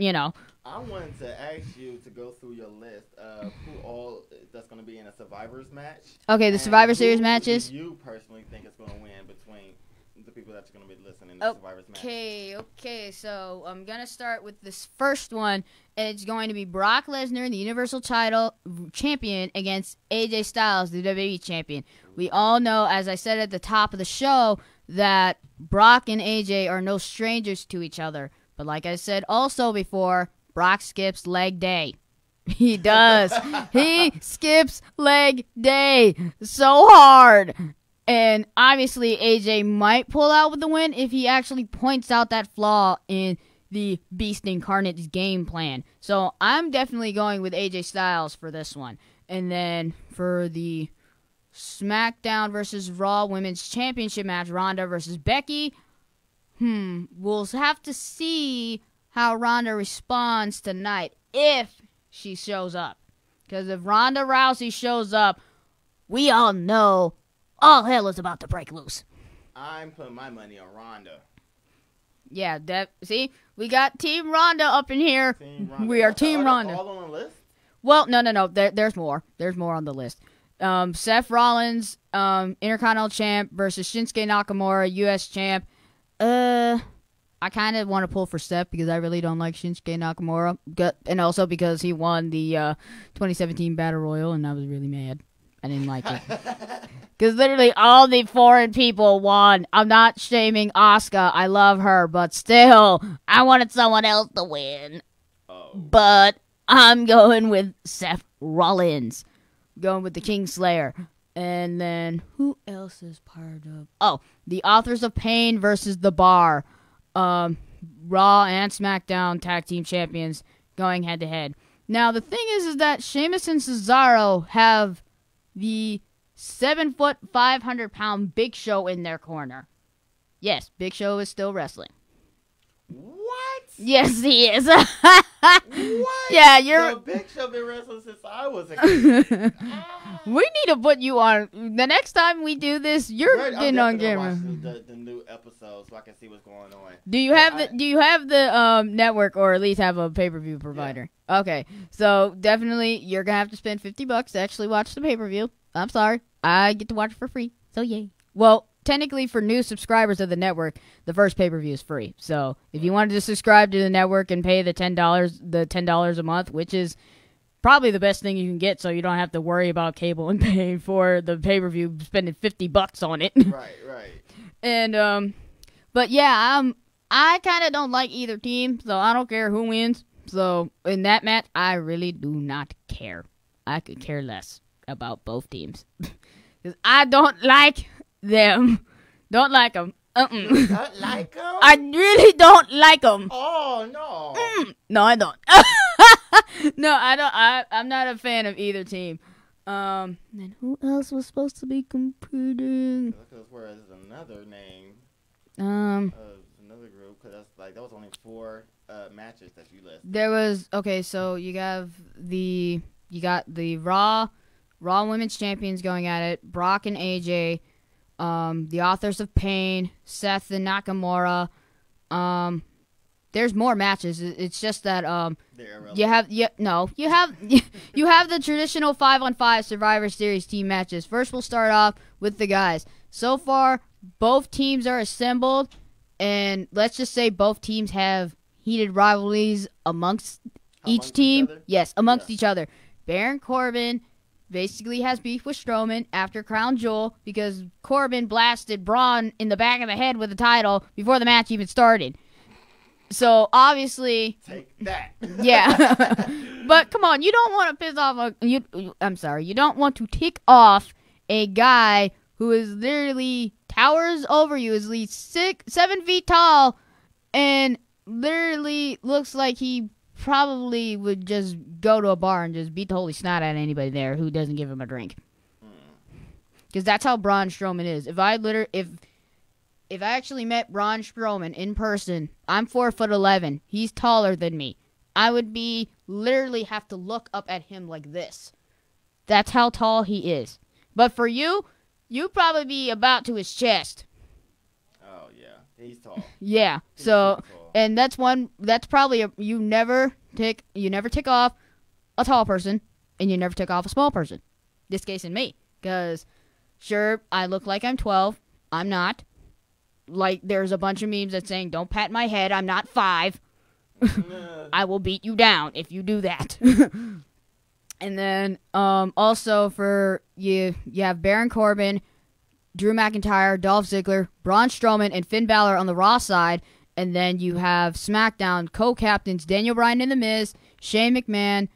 I wanted to ask you to go through your list of who all that's going to be in a Survivor's match. Okay, the Survivor Series matches. Who do you personally think is going to win between the people that's going to be listening in the Survivor's match? Okay, so I'm going to start with this first one, and it's going to be Brock Lesnar, the Universal title champion, against AJ Styles, the WWE champion. We all know, as I said at the top of the show, that Brock and AJ are no strangers to each other. But like I said also before, Brock skips leg day. He does. He skips leg day so hard. And obviously, AJ might pull out with the win if he actually points out that flaw in the Beast Incarnate's game plan. So I'm definitely going with AJ Styles for this one. And then for the SmackDown versus Raw Women's Championship match, Ronda versus Becky, we'll have to see how Ronda responds tonight if she shows up. Because if Ronda Rousey shows up, we all know all hell is about to break loose. I'm putting my money on Ronda. Yeah, see? We got Team Ronda up in here. We are Team Ronda. All on the list? Well, no. There's more. There's more on the list. Seth Rollins, Intercontinental Champ versus Shinsuke Nakamura, U.S. Champ. I kind of want to pull for Seth because I really don't like Shinsuke Nakamura. And also because he won the 2017 Battle Royal, and I was really mad. I didn't like it. Because literally all the foreign people won. I'm not shaming Asuka. I love her. But still, I wanted someone else to win. Oh. But I'm going with Seth Rollins. Going with the Kingslayer. And then, who else is part of... Oh, the Authors of Pain versus The Bar. Raw and SmackDown Tag Team Champions going head-to-head. Now, the thing is that Sheamus and Cesaro have the 7-foot, 500-pound Big Show in their corner. Yes, Big Show is still wrestling. What? Yes, he is. What? Yeah, you're... The Big Show been wrestling since I was a kid. We need to put you on... The next time we do this, you're getting on camera. Watch the new episode so I can see what's going on. Do you have the network or at least have a pay-per-view provider? Yeah. Okay, so definitely you're going to have to spend $50 to actually watch the pay-per-view. I'm sorry. I get to watch it for free, so yay. Well, technically for new subscribers of the network, the first pay-per-view is free. So if you wanted to subscribe to the network and pay the $10 a month, which is probably the best thing you can get, so you don't have to worry about cable and paying for the pay-per-view, spending $50 on it. Right. And but yeah, I kind of don't like either team, so I don't care who wins. So in that match, I really do not care. I could care less about both teams. Because I don't like them. Don't like them. You don't like them? I really don't like them. Oh, no. No, I don't. No, I don't. I'm not a fan of either team. And who else was supposed to be competing? Because whereas another name, another group, because that was only 4 matches that you listed. There was so you got the Raw Women's Champions going at it. Brock and AJ, the Authors of Pain, Seth and Nakamura. There's more matches. It's just that you have the traditional 5-on-5 Survivor Series team matches. First, we'll start off with the guys. So far, both teams are assembled, and let's just say both teams have heated rivalries amongst each team. Yes, amongst each other. Baron Corbin basically has beef with Strowman after Crown Jewel because Corbin blasted Braun in the back of the head with the title before the match even started. So obviously, take that. Yeah, but come on, you don't want to piss off you don't want to tick off a guy who is literally towers over you, is at least 7 feet tall, and literally looks like he probably would just go to a bar and just beat the holy snot out of anybody there who doesn't give him a drink. Because that's how Braun Strowman is. If I actually met Braun Strowman in person, I'm 4'11". He's taller than me. I would literally have to look up at him like this. That's how tall he is. But for you'd probably be about to his chest. Oh yeah, he's tall. Yeah. So, and that's probably you never tick off a tall person, and you never tick off a small person. This case in me, because sure, I look like I'm 12. I'm not. Like, there's a bunch of memes that saying, don't pat my head, I'm not 5. I will beat you down if you do that. And then, also for you have Baron Corbin, Drew McIntyre, Dolph Ziggler, Braun Strowman, and Finn Balor on the Raw side. And then you have SmackDown co-captains Daniel Bryan and The Miz, Shane McMahon,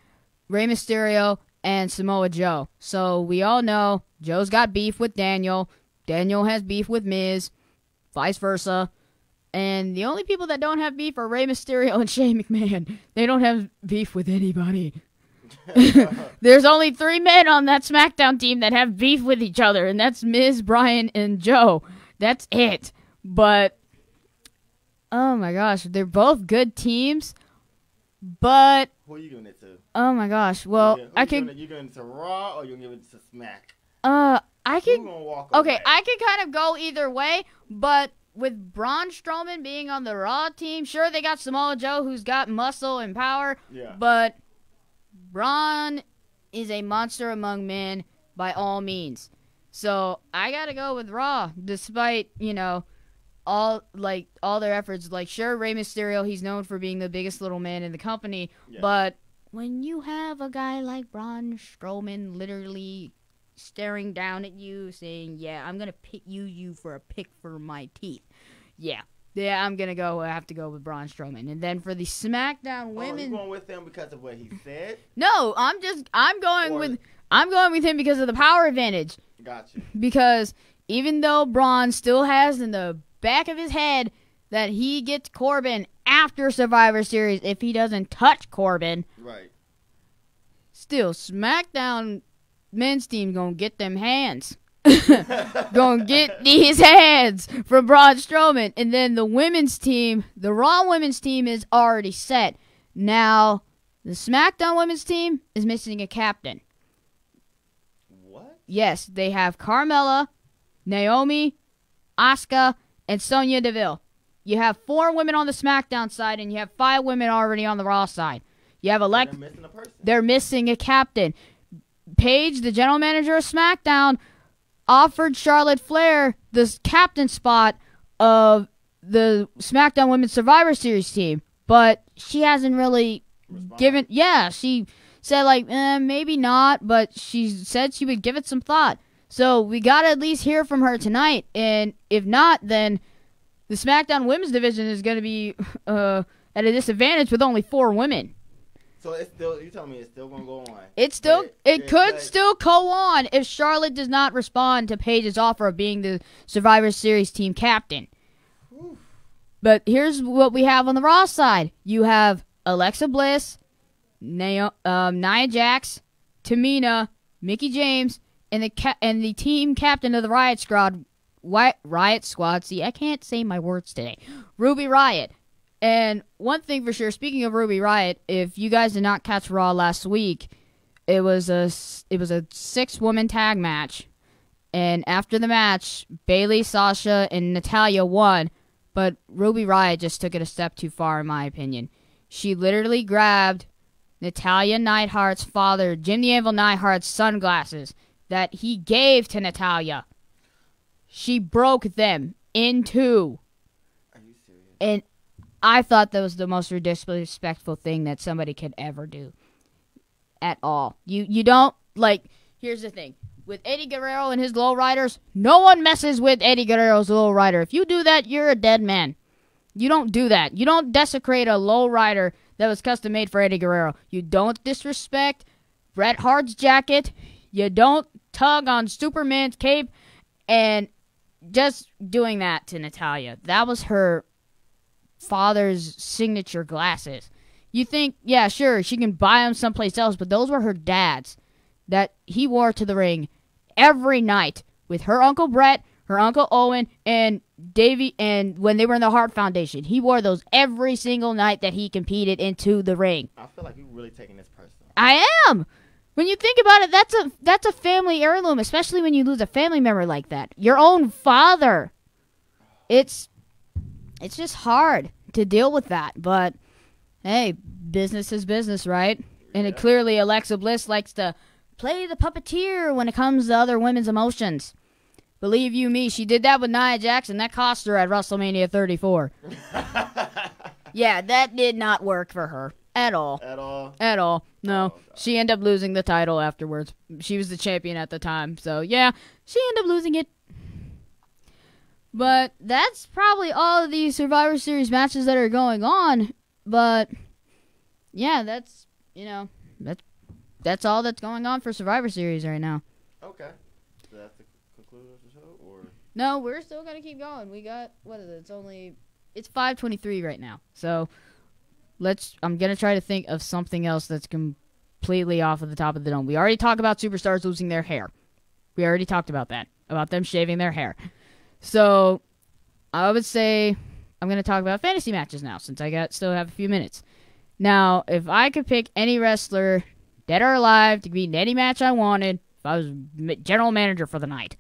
Rey Mysterio, and Samoa Joe. So we all know Joe's got beef with Daniel. Daniel has beef with Miz. Vice versa. And the only people that don't have beef are Rey Mysterio and Shane McMahon. They don't have beef with anybody. There's only 3 men on that SmackDown team that have beef with each other, and that's Miz, Bryan, and Joe. That's it. But, oh my gosh, they're both good teams, but... Who are you giving it to? Oh my gosh, well, you giving it to Raw, or you giving it to Smack? I could... Okay, I could kind of go either way, but with Braun Strowman being on the Raw team, sure, they got Samoa Joe, who's got muscle and power, but Braun is a monster among men by all means. So I gotta go with Raw, despite, all their efforts. Like, sure, Rey Mysterio, he's known for being the biggest little man in the company, but when you have a guy like Braun Strowman literally staring down at you, saying, "Yeah, I'm gonna pick you for a pick for my teeth." Yeah, I'm gonna have to go with Braun Strowman. And then for the SmackDown women, you going with him because of what he said? No, I'm going with him because of the power advantage. Gotcha. Because even though Braun still has in the back of his head that he gets Corbin after Survivor Series if he doesn't touch Corbin, right? Still, SmackDown men's team gonna get them hands. Gonna get these hands from Braun Strowman. And then the women's team, the Raw women's team is already set. Now, the SmackDown women's team is missing a captain. What? Yes, they have Carmella, Naomi, Asuka, and Sonya Deville. You have 4 women on the SmackDown side, and you have 5 women already on the Raw side. You have They're missing a person. They're missing a captain. Paige, the general manager of SmackDown, offered Charlotte Flair the captain spot of the SmackDown Women's Survivor Series team, but she hasn't really given... Yeah, she said, maybe not, but she said she would give it some thought. So we got to at least hear from her tonight, and if not, then the SmackDown women's division is going to be at a disadvantage with only 4 women. So it's still, you telling me it's still going to go on? It could still go on if Charlotte does not respond to Paige's offer of being the Survivor Series team captain. Whew. But here's what we have on the Raw side. You have Alexa Bliss, Nia Jax, Tamina, Mickie James, and the team captain of the Riot Squad. See, I can't say my words today. Ruby Riott. And one thing for sure, speaking of Ruby Riott, if you guys did not catch Raw last week, it was a 6-woman tag match. And after the match, Bayley, Sasha, and Natalya won, but Ruby Riott just took it a step too far, in my opinion. She literally grabbed Natalya Neidhart's father, Jim the Anvil Neidhart's sunglasses that he gave to Natalya. She broke them in 2. Are you serious? And I thought that was the most disrespectful thing that somebody could ever do. At all. You don't, like, here's the thing. With Eddie Guerrero and his lowriders, no one messes with Eddie Guerrero's lowrider. If you do that, you're a dead man. You don't do that. You don't desecrate a lowrider that was custom made for Eddie Guerrero. You don't disrespect Bret Hart's jacket. You don't tug on Superman's cape. And just doing that to Natalya, that was her father's signature glasses. You think, yeah, sure, she can buy them someplace else, but those were her dad's that he wore to the ring every night with her Uncle Brett, her Uncle Owen, and Davey, and when they were in the Hart Foundation. He wore those every single night that he competed into the ring. I feel like you're really taking this personal. I am! When you think about it, that's a family heirloom, especially when you lose a family member like that. Your own father. It's just hard to deal with that, but hey, business is business, right? And clearly Alexa Bliss likes to play the puppeteer when it comes to other women's emotions. Believe you me, she did that with Nia Jax, and that cost her at WrestleMania 34. Yeah, that did not work for her at all. At all? At all. No. Oh, she ended up losing the title afterwards. She was the champion at the time, so yeah, she ended up losing it. But that's probably all of these Survivor Series matches that are going on. But yeah, that's all that's going on for Survivor Series right now. Okay. So that's the conclusion of the show, or? No, we're still gonna keep going. We got, what is it? It's 5:23 right now. So I'm gonna try to think of something else that's completely off of the top of the dome. We already talked about superstars losing their hair. We already talked about that, about them shaving their hair. So I would say I'm going to talk about fantasy matches now, since I still have a few minutes. Now, if I could pick any wrestler, dead or alive, to be in any match I wanted, if I was general manager for the night.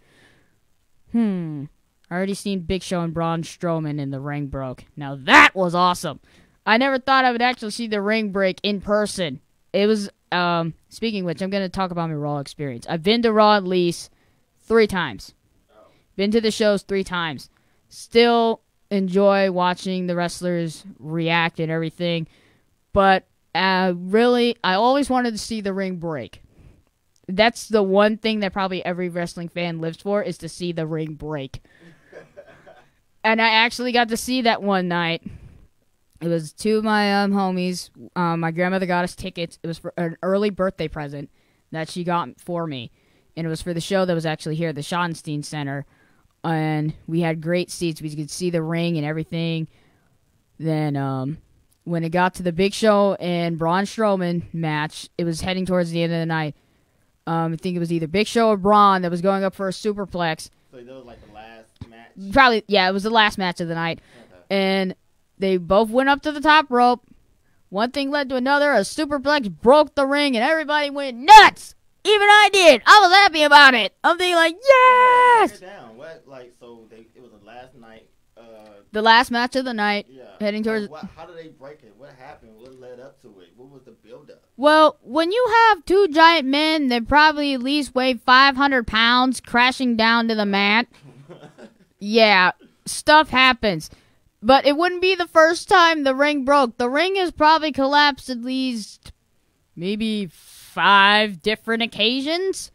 I already seen Big Show and Braun Strowman in the ring broke. Now that was awesome. I never thought I would actually see the ring break in person. It was, speaking of which, I'm going to talk about my Raw experience. I've been to Raw at least 3 times. Been to the shows 3 times. Still enjoy watching the wrestlers react and everything. But I always wanted to see the ring break. That's the one thing that probably every wrestling fan lives for, is to see the ring break. And I actually got to see that one night. It was 2 of my homies. My grandmother got us tickets. It was for an early birthday present that she got for me. And it was for the show that was actually here at the Schottenstein Center. And we had great seats. We could see the ring and everything. Then when it got to the Big Show and Braun Strowman match, it was heading towards the end of the night. I think it was either Big Show or Braun that was going up for a superplex. So that was like the last match? Probably, yeah, it was the last match of the night. Okay. And they both went up to the top rope. One thing led to another. A superplex broke the ring, and everybody went nuts. Even I did. I was happy about it. I'm thinking like, yes! Break it down. It was the last night. The last match of the night. Yeah. Heading towards. How did they break it? What happened? What led up to it? What was the build-up? Well, when you have 2 giant men that probably at least weigh 500 pounds crashing down to the mat, yeah, stuff happens. But it wouldn't be the first time the ring broke. The ring has probably collapsed at least maybe 5 different occasions.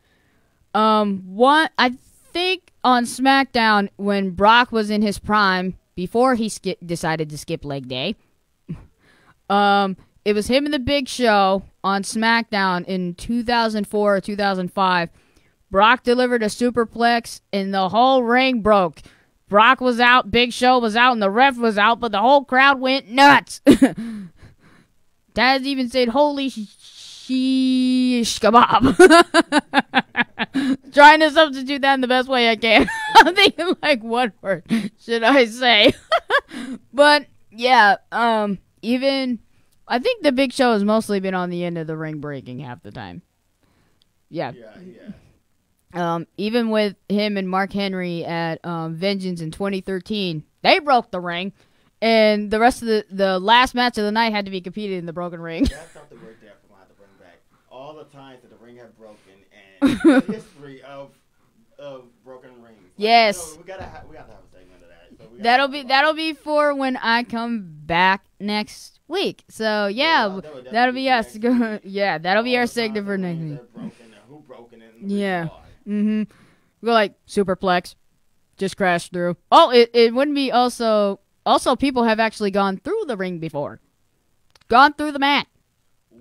I think on SmackDown, when Brock was in his prime, before he decided to skip leg day. It was him and the Big Show on SmackDown in 2004 or 2005. Brock delivered a superplex, and the whole ring broke. Brock was out, Big Show was out, and the ref was out, but the whole crowd went nuts. Taz even said, "Holy shish kebab." Trying to substitute that in the best way I can. I'm thinking, like, what word should I say? But, yeah, even, I think the Big Show has mostly been on the end of the ring breaking half the time. Yeah. Even with him and Mark Henry at Vengeance in 2013, they broke the ring, and the rest of the last match of the night had to be competed in the broken ring. That's something we're definitely going to have to bring back. All the times that the ring had broken and the history of broken rings. Like, yes. We gotta have a segment of that. So that'll be for when I come back next week. So yeah, that'll be us. Yeah, that'll be our segment for next week. Who broken it? Yeah. Go like superplex, just crashed through. Oh, it wouldn't be also people have actually gone through the ring before, gone through the mat,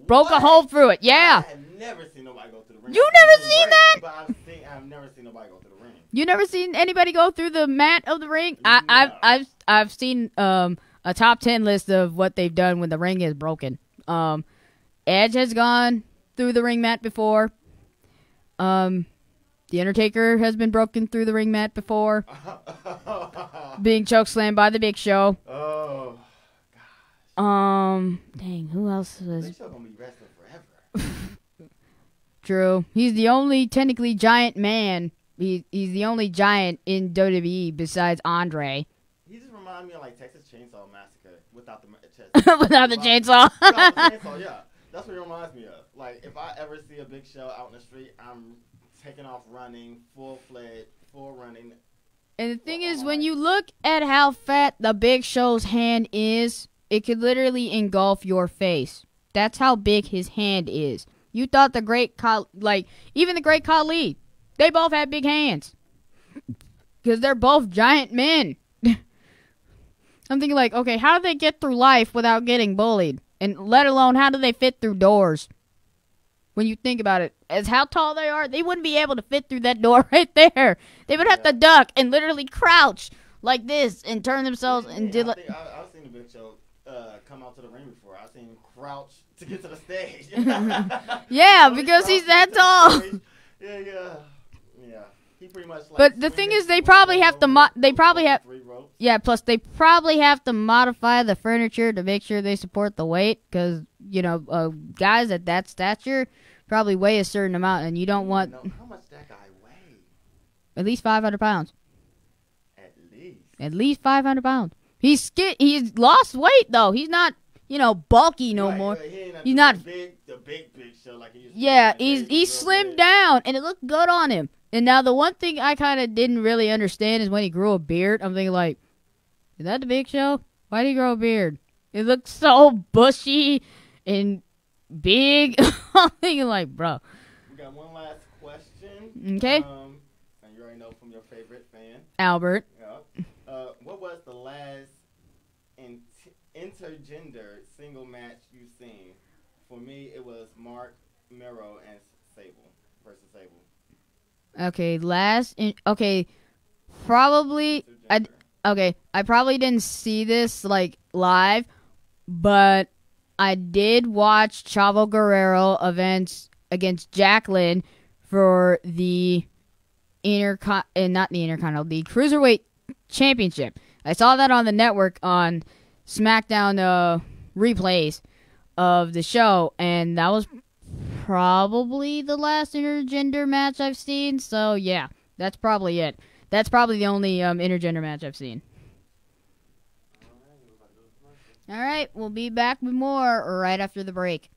broke a hole through it. Yeah. I have never seen nobody go through the ring. You never seen that? But I've never seen nobody go through the ring. You never seen anybody go through the mat of the ring? No. I've seen a top 10 list of what they've done when the ring is broken. Edge has gone through the ring mat before. The Undertaker has been broken through the ring mat before. Being chokeslammed by the Big Show. Oh, gosh. Dang, who else was... Big Show gonna be wrestling forever. True. He's the only technically giant man. He's the only giant in WWE besides Andre. He just reminds me of like Texas Chainsaw Massacre without the chest. Without the chainsaw. Without the chainsaw, yeah. That's what it reminds me of. Like, if I ever see a Big Show out in the street, I'm taking off running, full-fledged, full running. And the thing is, when you look at how fat the Big Show's hand is, it could literally engulf your face. That's how big his hand is. You thought the Great even the Great Khali, they both had big hands. Because they're both giant men. I'm thinking like, okay, how do they get through life without getting bullied? And let alone, how do they fit through doors? When you think about it, as how tall they are, they wouldn't be able to fit through that door right there. They would have to duck and literally crouch like this and turn themselves and did like... I've seen the Big Show come out to the ring before. I've seen him crouch to get to the stage. Yeah, because he's that tall. Yeah. He pretty much. Like, but the thing is, they probably have to. Yeah, plus they probably have to modify the furniture to make sure they support the weight, because guys at that stature probably weigh a certain amount, and you don't want. How much that guy weigh? At least 500 pounds. At least 500 pounds. He's lost weight though. He's not, bulky no more. He's not the big Show like he used to. Yeah, he's slimmed down, and it looked good on him. And now the one thing I kind of didn't really understand is when he grew a beard. I'm thinking like, is that the Big Show? Why did he grow a beard? It looks so bushy and big. I'm thinking like, bro. We got one last question. Okay. And you already know from your favorite fan, Albert. Yeah. What was the last intergender single match you've seen? For me, it was Mark Mero and Sable versus Sable. Okay, probably I probably didn't see this like live, but I did watch Chavo Guerrero events against Jacqueline for the the Cruiserweight Championship. I saw that on the network on SmackDown replays of the show, and that was probably the last intergender match I've seen. So yeah, that's probably it. That's probably the only intergender match I've seen. All right, we'll be back with more right after the break.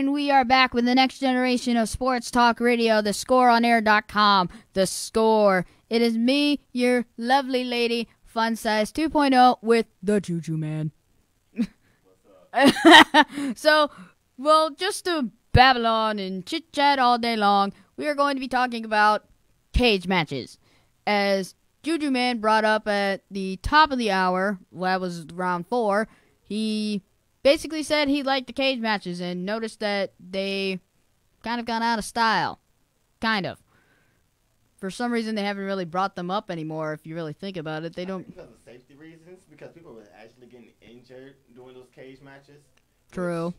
And we are back with the next generation of sports talk radio, thescoreonair.com. The Score. It is me, your lovely lady, Fun Size 2.0 with the Juju Man. So, well, just to babble on and chit-chat all day long, we are going to be talking about cage matches. As Juju Man brought up at the top of the hour, well, that was round 4, he basically said he liked the cage matches and noticed that they kind of gone out of style. Kind of. For some reason, they haven't really brought them up anymore, if you really think about it. They don't... Because of safety reasons, because people were actually getting injured doing those cage matches. True.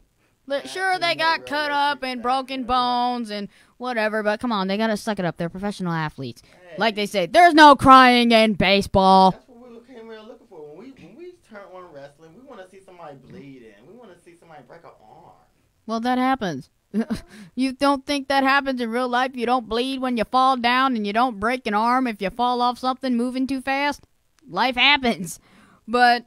Sure, they got cut up and broken bones and whatever, but come on, they gotta suck it up. They're professional athletes. Hey. Like they say, there's no crying in baseball. That's what we came here looking for. When we turn on wrestling, we want to see somebody bleed in. We want to see somebody break an arm. Well, that happens. You don't think that happens in real life? You don't bleed when you fall down and you don't break an arm if you fall off something moving too fast? Life happens. But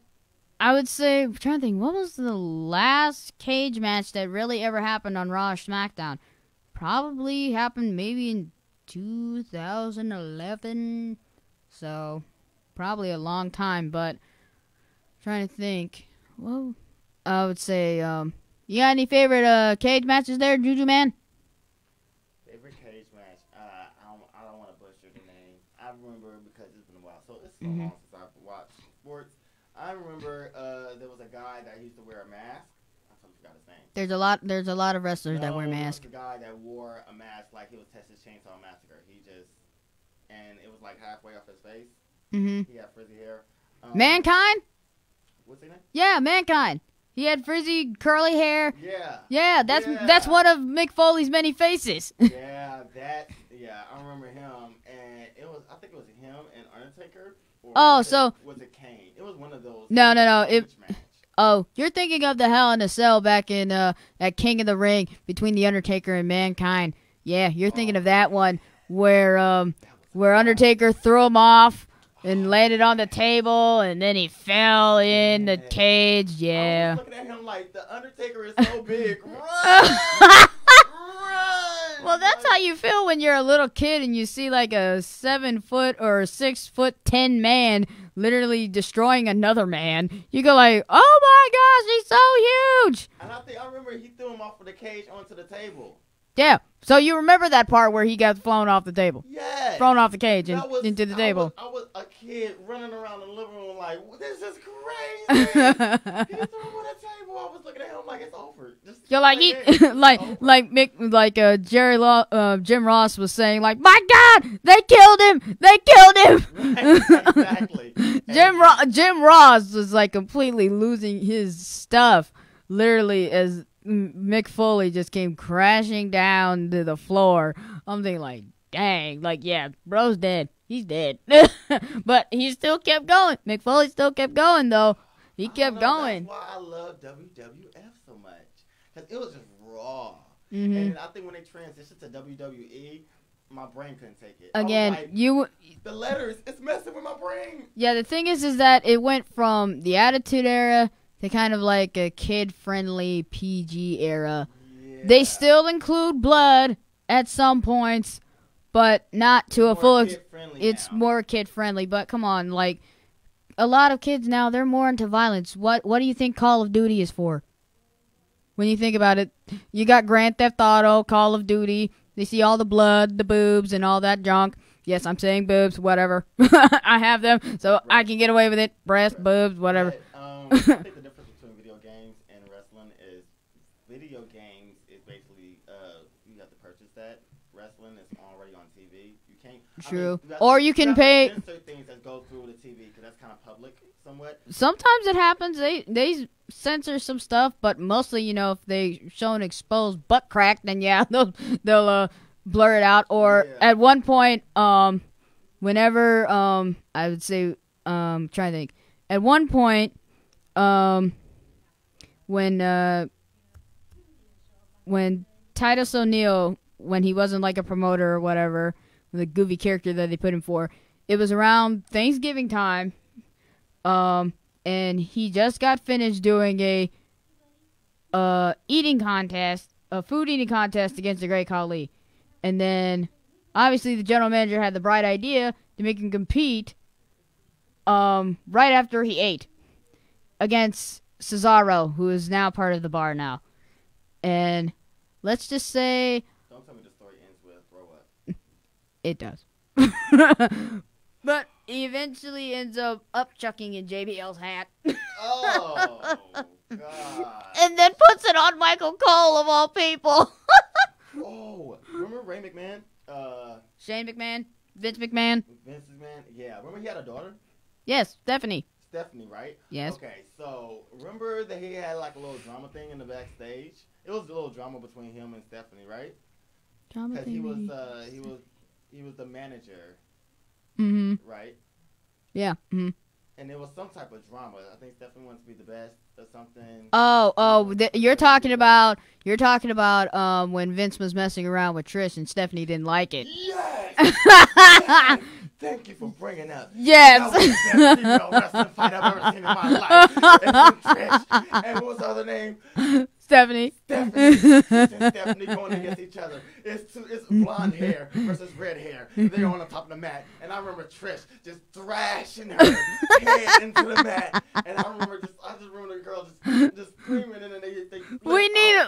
I would say, I'm trying to think, what was the last cage match that really ever happened on Raw or SmackDown? Probably happened maybe in 2011. So, probably a long time, but trying to think. Well, I would say, you got any favorite cage matches there, Juju Man? Favorite cage match? I don't want to butcher the name. I remember because it's been a while. So it's so long since I've watched sports. I remember there was a guy that used to wear a mask. I totally forgot his name. There's a lot of wrestlers that wear masks. There was a guy that wore a mask like he was Texas Chainsaw Massacre. And it was like halfway off his face. Mm-hmm. He had frizzy hair. Mankind? What's his name? Yeah, Mankind. He had frizzy, curly hair. Yeah. Yeah, that's one of Mick Foley's many faces. I remember him, and I think it was him and Undertaker. Was it Kane? It was one of those. No. You're thinking of the Hell in a Cell back in at King of the Ring between the Undertaker and Mankind. Yeah, you're thinking of that one where Undertaker threw him off and landed on the table, and then he fell in the cage. Yeah. I was looking at him like, the Undertaker is so big. Run! Run! Well, that's how you feel when you're a little kid and you see like a 7-foot or 6'10" man literally destroying another man. You go like, oh my gosh, he's so huge. And I remember he threw him off of the cage onto the table. Yeah. So you remember that part where he got flown off the table? Yeah. Thrown off the cage and into the table. I was a kid running around the living room like, this is crazy. He threw him on the table. I was looking at him like it's over. You're like Jim Ross was saying, like, my God, they killed him. They killed him. Right, exactly. Jim Ross was like completely losing his stuff, literally, as Mick Foley just came crashing down to the floor. I'm thinking like, dang, like, yeah, bro's dead. He's dead. But he still kept going. Mick Foley still kept going, though. He kept going. That's why I love WWF so much. Because it was just raw. Mm-hmm. And I think when they transitioned to WWE, my brain couldn't take it. Again, like, the letters, it's messing with my brain. Yeah, the thing is that it went from the Attitude Era to kind of like a kid-friendly PG era. Yeah. They still include blood at some points, but not to a full extent. It's more kid-friendly, but come on, like, a lot of kids now, they're more into violence. What do you think Call of Duty is for? When you think about it, you got Grand Theft Auto, Call of Duty. They see all the blood, the boobs, and all that junk. Yes, I'm saying boobs, whatever. I have them, so I can get away with it. Breast, boobs, whatever. I think the difference between video games and wrestling is video games is basically you have to purchase that. Wrestling is already on TV. You can't. True. You can pay. Censor things that go through the TV because that's kind of public somewhat. Sometimes it happens. They censor some stuff, but mostly, you know, if they show an exposed butt crack, then yeah, they'll blur it out. Or at one point, whenever I would say, trying to think. At one point, when Titus O'Neil, when he wasn't like a promoter or whatever, the goofy character that they put him for, it was around Thanksgiving time, and he just got finished doing a eating contest a food eating contest against the Great Khali. And then, obviously, the general manager had the bright idea to make him compete right after he ate against Cesaro, who is now part of the bar now. And let's just say... Don't tell me the story ends with throw up. It does. But he eventually ends up chucking in JBL's hat. Oh, God. And then puts it on Michael Cole, of all people. Oh, remember Ray McMahon? Shane McMahon, Vince McMahon. Vince McMahon? Yeah. Remember he had a daughter? Yes, Stephanie. Stephanie, right? Yes. Okay, so remember that he had like a little drama thing in the backstage? It was a little drama between him and Stephanie, right? Drama Because thing. he was the manager, right? Yeah. And there was some type of drama. I think Stephanie wants to be the best or something. You're talking about when Vince was messing around with Trish and Stephanie didn't like it. Yes. Yes! Thank you for bringing up. Yes. That was the best female wrestling fight I've ever seen in my life. And Trish. And what was the other name? Stephanie. Stephanie going against each other. It's blonde hair versus red hair. They're on the top of the mat. And I remember Trish just thrashing her head into the mat. And I just remember the girl just screaming. And then they We need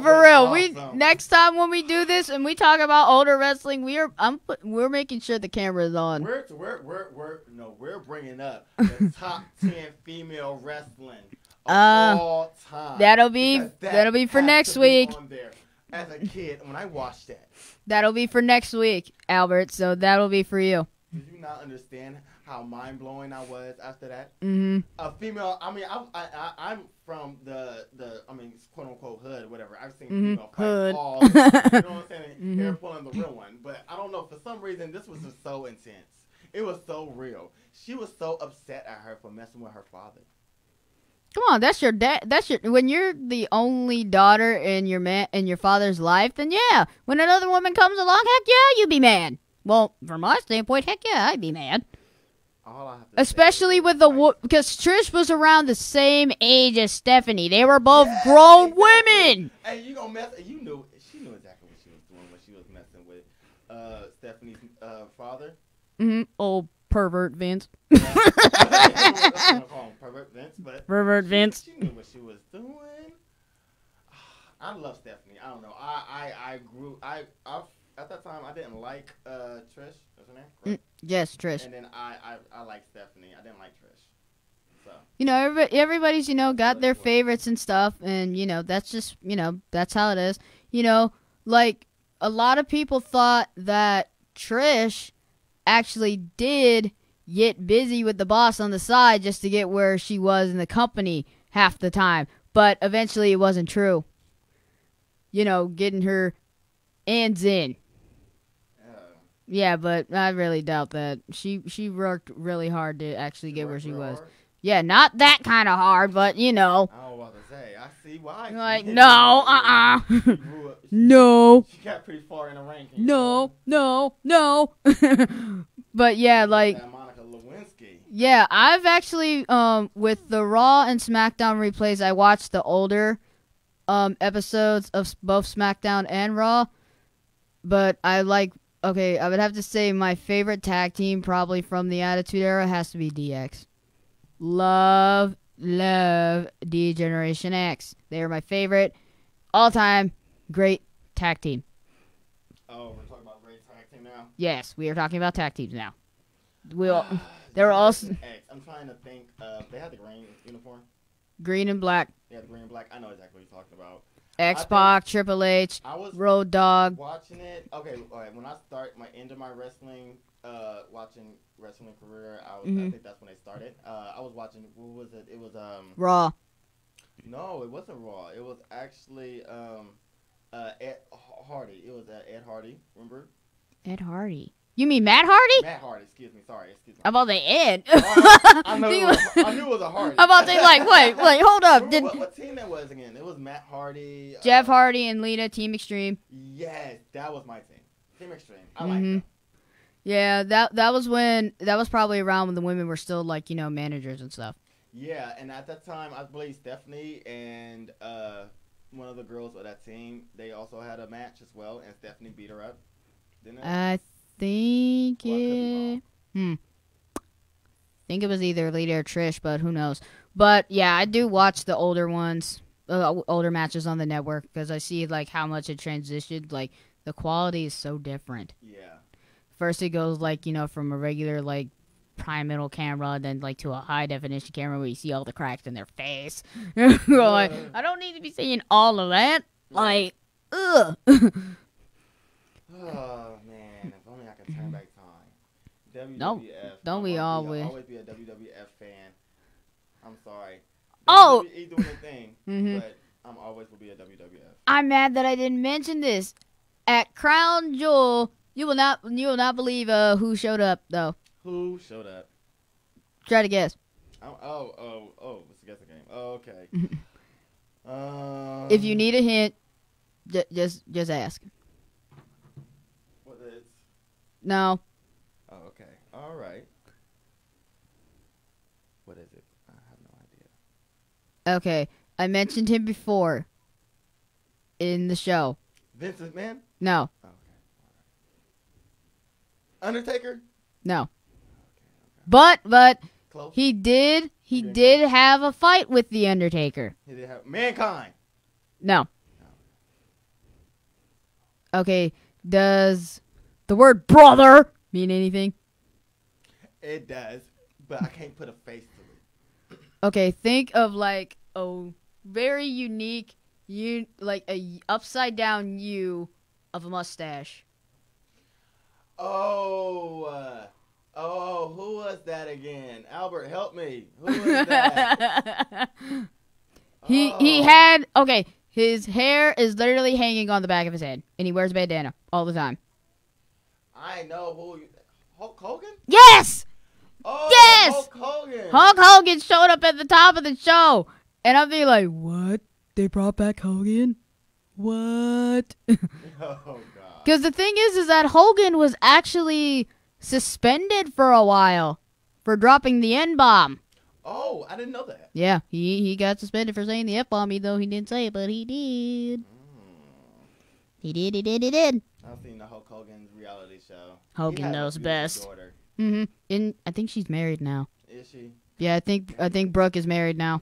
for real. Awesome. Next time when we do this and we talk about older wrestling, we're making sure the camera is on. We're bringing up the top 10 female wrestling. All time. That'll be for next week. On there. As a kid, when I watched that. That'll be for next week, Albert. So that'll be for you. Did you not understand how mind blowing I was after that? Mm-hmm. A female. I mean, I'm from the quote unquote hood, whatever. I've seen female fight all. You know what I'm saying? They're pulling the real one, but I don't know. For some reason, this was just so intense. It was so real. She was so upset at her for messing with her father. Come on, that's your dad. When you're the only daughter in your father's life, then yeah. When another woman comes along, heck yeah, you'd be mad. Well, from my standpoint, heck yeah, I'd be mad. Especially with because Trish was around the same age as Stephanie. They were both grown women. Hey, you gonna mess? She knew exactly what she was doing when she was messing with Stephanie's father. Old pervert Vince. Pervert Vince, but pervert Vince. She knew what she was doing. I love Stephanie. I don't know. I grew. At that time I didn't like Trish. What's her name? Yes, Trish. And then I liked Stephanie. I didn't like Trish. So everybody's got their favorites and stuff, and that's just that's how it is. Like a lot of people thought that Trish actually did get busy with the boss on the side just to get where she was in the company half the time. But eventually it wasn't true. Getting her hands in. Yeah, but I really doubt that. She worked really hard to actually get where she was. Hard? Yeah, not that kind of hard, but I was about to say, I see why. Like, no, no. She got pretty far in the rankings. No. But yeah, like. Monica Lewinsky. Yeah, I've actually, with the Raw and SmackDown replays, I watched the older episodes of both SmackDown and Raw. But I would have to say my favorite tag team probably from the Attitude Era has to be DX. Love D-Generation X. They are my favorite all-time great tag team. Oh, we're talking about great tag team now? Yes, we are talking about tag teams now. They were also... I'm trying to think. They had the green uniform. Green and black. Yeah, the green and black. I know exactly what you're talking about. X-Pac, Triple H, Road Dogg. Watching it. Okay, all right. When I start my end of my wrestling, watching wrestling career, I think that's when they started. I was watching. What was it? It was Raw. No, it wasn't Raw. It was actually Ed Hardy. It was Ed Hardy. Remember? Ed Hardy. You mean Matt Hardy? Matt Hardy. Excuse me. Sorry. Excuse me. I'm about to say Ed. I knew it was a Hardy. I'm about to say wait, hold up. What team that was again? It was Matt Hardy. Jeff Hardy and Lita, Team Extreme. Yes, that was my team. Team Extreme. I like them. Yeah, that was probably around when the women were still managers and stuff. Yeah, and at that time I believe Stephanie and one of the girls of that team, they also had a match as well, and Stephanie beat her up. Didn't it? I think Well, I could be it. wrong. Think it was either Lita or Trish, but who knows? But yeah, I do watch the older ones, older matches on the network because I see like how much it transitioned. Like the quality is so different. Yeah. First it goes like from a regular like prime middle camera, then like to a high definition camera where you see all the cracks in their face. Like, I don't need to be seeing all of that. Like, ugh. Oh man, if only I could turn back time. WWF. No, don't we always? I'll always be a WWF fan. I'm sorry. Oh. WWE doing their thing, Mhm. but I'm always will be a WWF. I'm mad that I didn't mention this. At Crown Jewel, you will not believe who showed up though. Who showed up? Try to guess. Oh, it's a guessing game. Oh, okay. If you need a hint, just ask. What is? No. Oh, okay. All right. What is it? I have no idea. Okay, I mentioned him before in the show. Vince McMahon? No. Okay. All right. Undertaker? No. Okay. But Close. he did close. have a fight with the Undertaker. He did have Mankind. No. Okay, does the word brother mean anything? It does, but I can't put a face to it. Okay, think of like a very unique like a upside down U of a mustache. Who was that again? Albert, help me. Who was that? He had his hair is literally hanging on the back of his head, and he wears a bandana all the time. I know who. Hulk Hogan? Yes! Oh, Yes! Hulk Hogan. Hulk Hogan showed up at the top of the show, and I'll be like, what? They brought back Hogan? What? Oh, God. Because the thing is that Hogan was actually suspended for a while for dropping the N-bomb. Oh, I didn't know that. Yeah, he got suspended for saying the F-bomb, even though he didn't say it, but he did. He did. I've seen the Hulk Hogan's reality show. Hogan knows best. Mm-hmm. And I think she's married now. Is she? Yeah, I think Brooke is married now.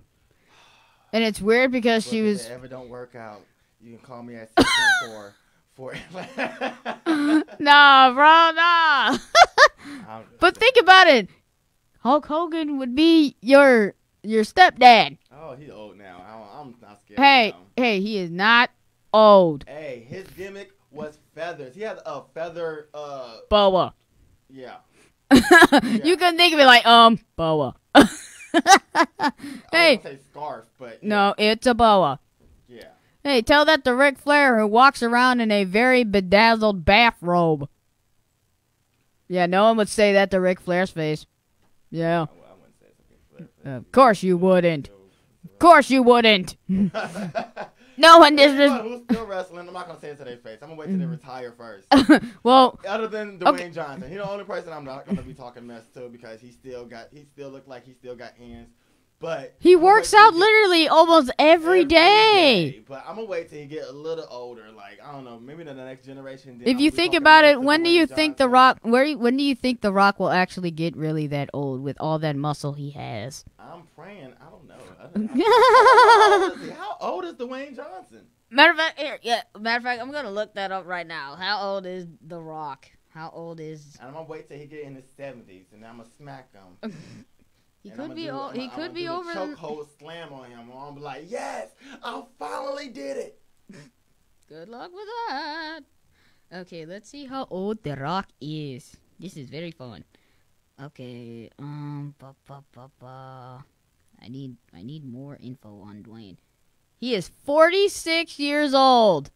And it's weird because she was... If it ever don't work out, you can call me at 614 for Nah, bro, nah. But think about it. Hulk Hogan would be your stepdad. Oh, he's old now. I'm not scared. Hey, he is not old. Hey, his gimmick was feathers. He had a feather. Boa. Yeah. You couldn't think of it like boa. Hey, I would say scarf, but yeah. no, it's a boa. Yeah. Hey, tell that to Ric Flair, who walks around in a very bedazzled bathrobe. Yeah, no one would say that to Ric Flair's face. Yeah. I wouldn't say something. Of course you wouldn't. Of course you wouldn't. No one does this. Who's still wrestling? I'm not gonna say it to their face. I'm gonna wait till they retire first. Well, Other than Dwayne Johnson, he's the only person I'm not gonna be talking mess to because he still looked like he still got hands. But he works out literally almost every day. But I'm gonna wait till he get a little older. Like I don't know, maybe the next generation. If you think about it, when do you think The Rock? When do you think The Rock will actually get really that old with all that muscle he has? I'm praying. I don't know. How old is Dwayne Johnson? Matter of fact, I'm gonna look that up right now. How old is The Rock? How old is? And I'm gonna wait till he get in his 70s, and I'm gonna smack him. He could be old. He could be over. Chokehold slam on him. I'm gonna be like, yes, I finally did it. Good luck with that. Okay, let's see how old The Rock is. This is very fun. Okay, I need more info on Dwayne. He is 46 years old.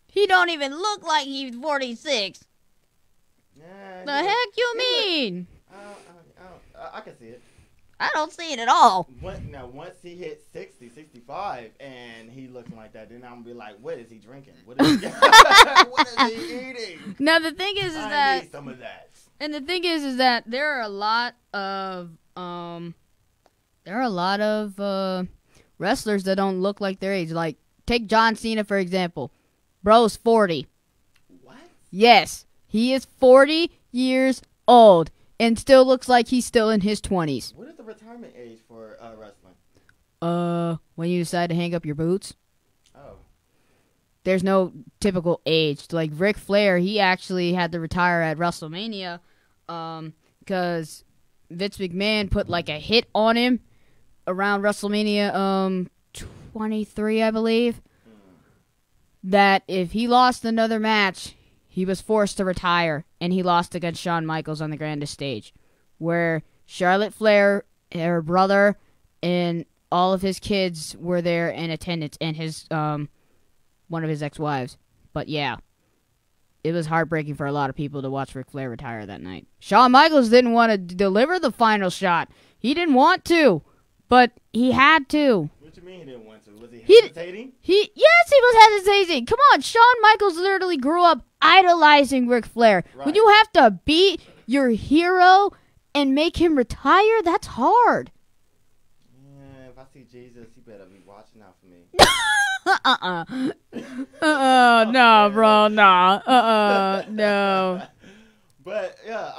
He don't even look like he's 46. Yeah, The heck you mean? I can see it. I don't see it at all. Once he hits 60, 65, and he looking like that, then I'm gonna be like, what is he drinking? What is he, what is he eating? Now the thing is I that need some of that. And the thing is that there are a lot of wrestlers that don't look like their age. Like take John Cena, for example. Bro's 40. What? Yes, he is 40 years old and still looks like he's still in his 20s. What is the retirement age for wrestling? When you decide to hang up your boots. Oh. There's no typical age. Like Ric Flair, he actually had to retire at WrestleMania because Vince McMahon put like a hit on him around WrestleMania 23, I believe, that if he lost another match, he was forced to retire, and he lost against Shawn Michaels on the grandest stage, where Charlotte Flair, her brother, and all of his kids were there in attendance, and his one of his ex-wives. But yeah, it was heartbreaking for a lot of people to watch Ric Flair retire that night. Shawn Michaels didn't want to deliver the final shot. He didn't want to, but he had to. What you mean he didn't want to? Was he hesitating? Yes, he was hesitating. Come on, Shawn Michaels literally grew up idolizing Ric Flair. Right. When you have to beat your hero and make him retire, that's hard. Yeah, if I see Jesus, he better be watching out for me. No, bro, nah. No. But yeah,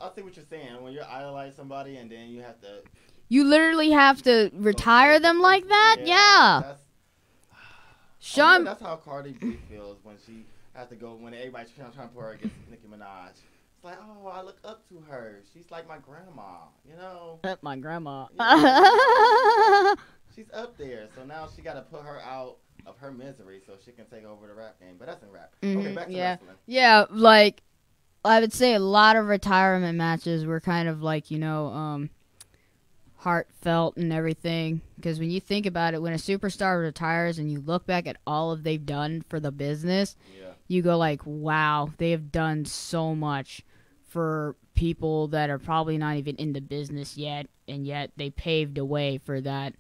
I see what you're saying. When you idolize somebody and then you have to. You literally have to retire them like that? Yeah. Shawn. That's how Cardi B feels when she has to go, when everybody's trying to put her against Nicki Minaj. It's like, oh, I look up to her. She's like my grandma, you know? My grandma. Yeah, she's up there. So now she got to put her out of her misery so she can take over the rap game. But that's in rap. Okay, back to wrestling. Yeah, like, I would say a lot of retirement matches were kind of like, heartfelt and everything, because when you think about it, when a superstar retires and you look back at all of they've done for the business, you go like, wow, they have done so much for people that are probably not even in the business yet, and yet they paved a way for that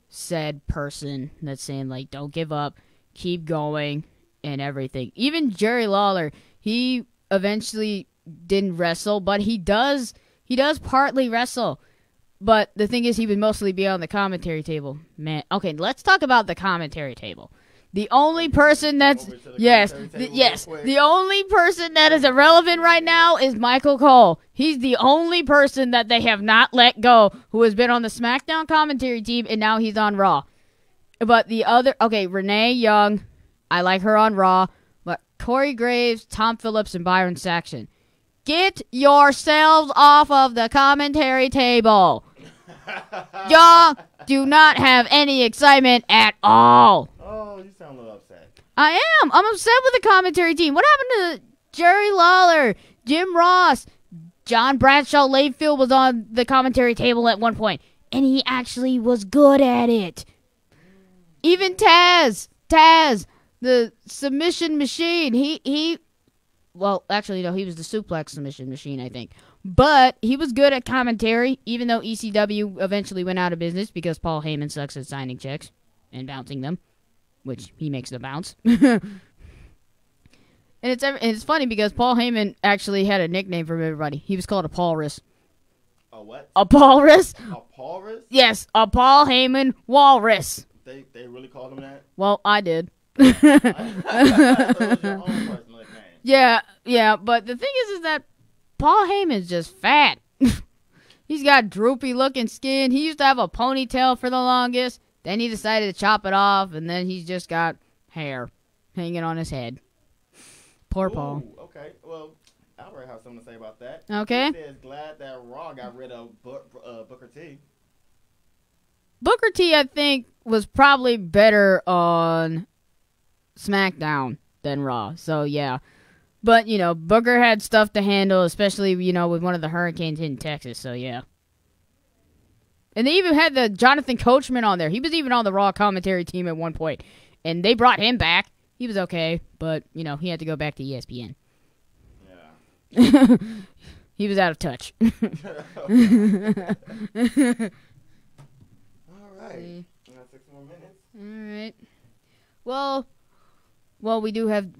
said person that's saying like, don't give up, keep going and everything. Even Jerry Lawler, he eventually didn't wrestle, but he does partly wrestle. But the thing is, he would mostly be on the commentary table. Man, okay, let's talk about the commentary table. The only person that's the only person that is irrelevant right now is Michael Cole. He's the only person that they have not let go who has been on the SmackDown commentary team, and now he's on Raw. But the other, Renee Young, I like her on Raw. But Corey Graves, Tom Phillips, and Byron Saxton, get yourselves off of the commentary table. Y'all do not have any excitement at all. Oh, you sound a little upset. I am. I'm upset with the commentary team. What happened to Jerry Lawler, Jim Ross, John Bradshaw Layfield was on the commentary table at one point, and he actually was good at it. Even Taz, the submission machine, well, actually, no, he was the suplex submission machine, I think. But he was good at commentary, even though ECW eventually went out of business because Paul Heyman sucks at signing checks and bouncing them, which he makes them bounce. And it's funny because Paul Heyman actually had a nickname for everybody. He was called a Paulrus. A what? A Paulrus. A Paulrus? Yes, a Paul Heyman Walrus. They really called him that? Well, I did. I thought it was your own personal name. Yeah, but the thing is that Paul Heyman's just fat. He's got droopy-looking skin. He used to have a ponytail for the longest. Then he decided to chop it off, and then he's just got hair hanging on his head. Poor Paul. Okay, well, I already have something to say about that. Okay. He says glad that Raw got rid of Booker T. Booker T, I think, was probably better on SmackDown than Raw. So, yeah. But, Booker had stuff to handle, especially, with one of the hurricanes hitting Texas. So, yeah. And they even had the Jonathan Coachman on there. He was even on the Raw commentary team at one point. And they brought him back. He was okay. But, he had to go back to ESPN. Yeah. He was out of touch. All right. We got 6 more minutes. All right. Well, we do have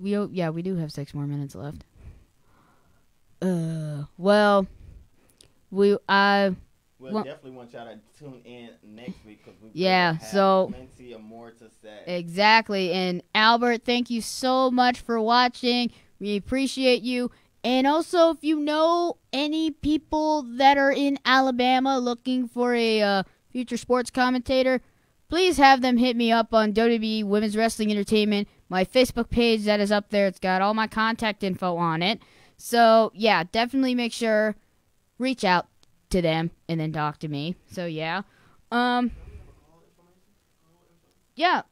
6 more minutes left. We'll Well, definitely want y'all to tune in next week because we yeah, have so plenty of more to say. exactly. And Albert, thank you so much for watching. We appreciate you. And also, if you know any people that are in Alabama looking for a future sports commentator, please have them hit me up on WWE Women's Wrestling Entertainment, my Facebook page that is up there. It's got all my contact info on it. So, yeah, definitely make sure, reach out to them and then talk to me. So, yeah. Yeah,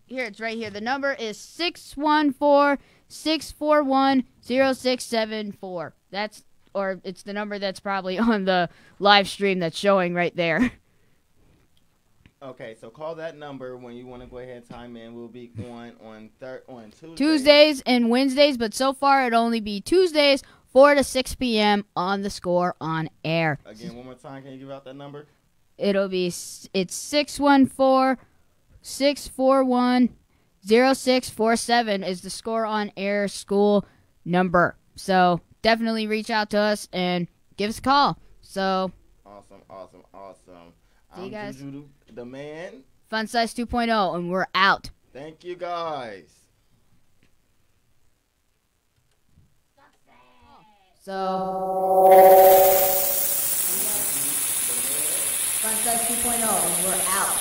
here, it's right here. The number is 614-641-0674. Or it's the number that's probably on the live stream that's showing right there. Okay, so call that number when you want to go ahead and time in. We'll be on Tuesdays and Wednesdays, but so far it'll only be Tuesdays, 4 to 6 p.m. on the Score on Air. Again, one more time, can you give out that number? It's 614-641-0647 is the Score on Air school number. So definitely reach out to us and give us a call. So awesome. See you guys. Juju, the man. Fun Size 2.0, and we're out. Thank you, guys. So Fun Size 2.0, and we're out.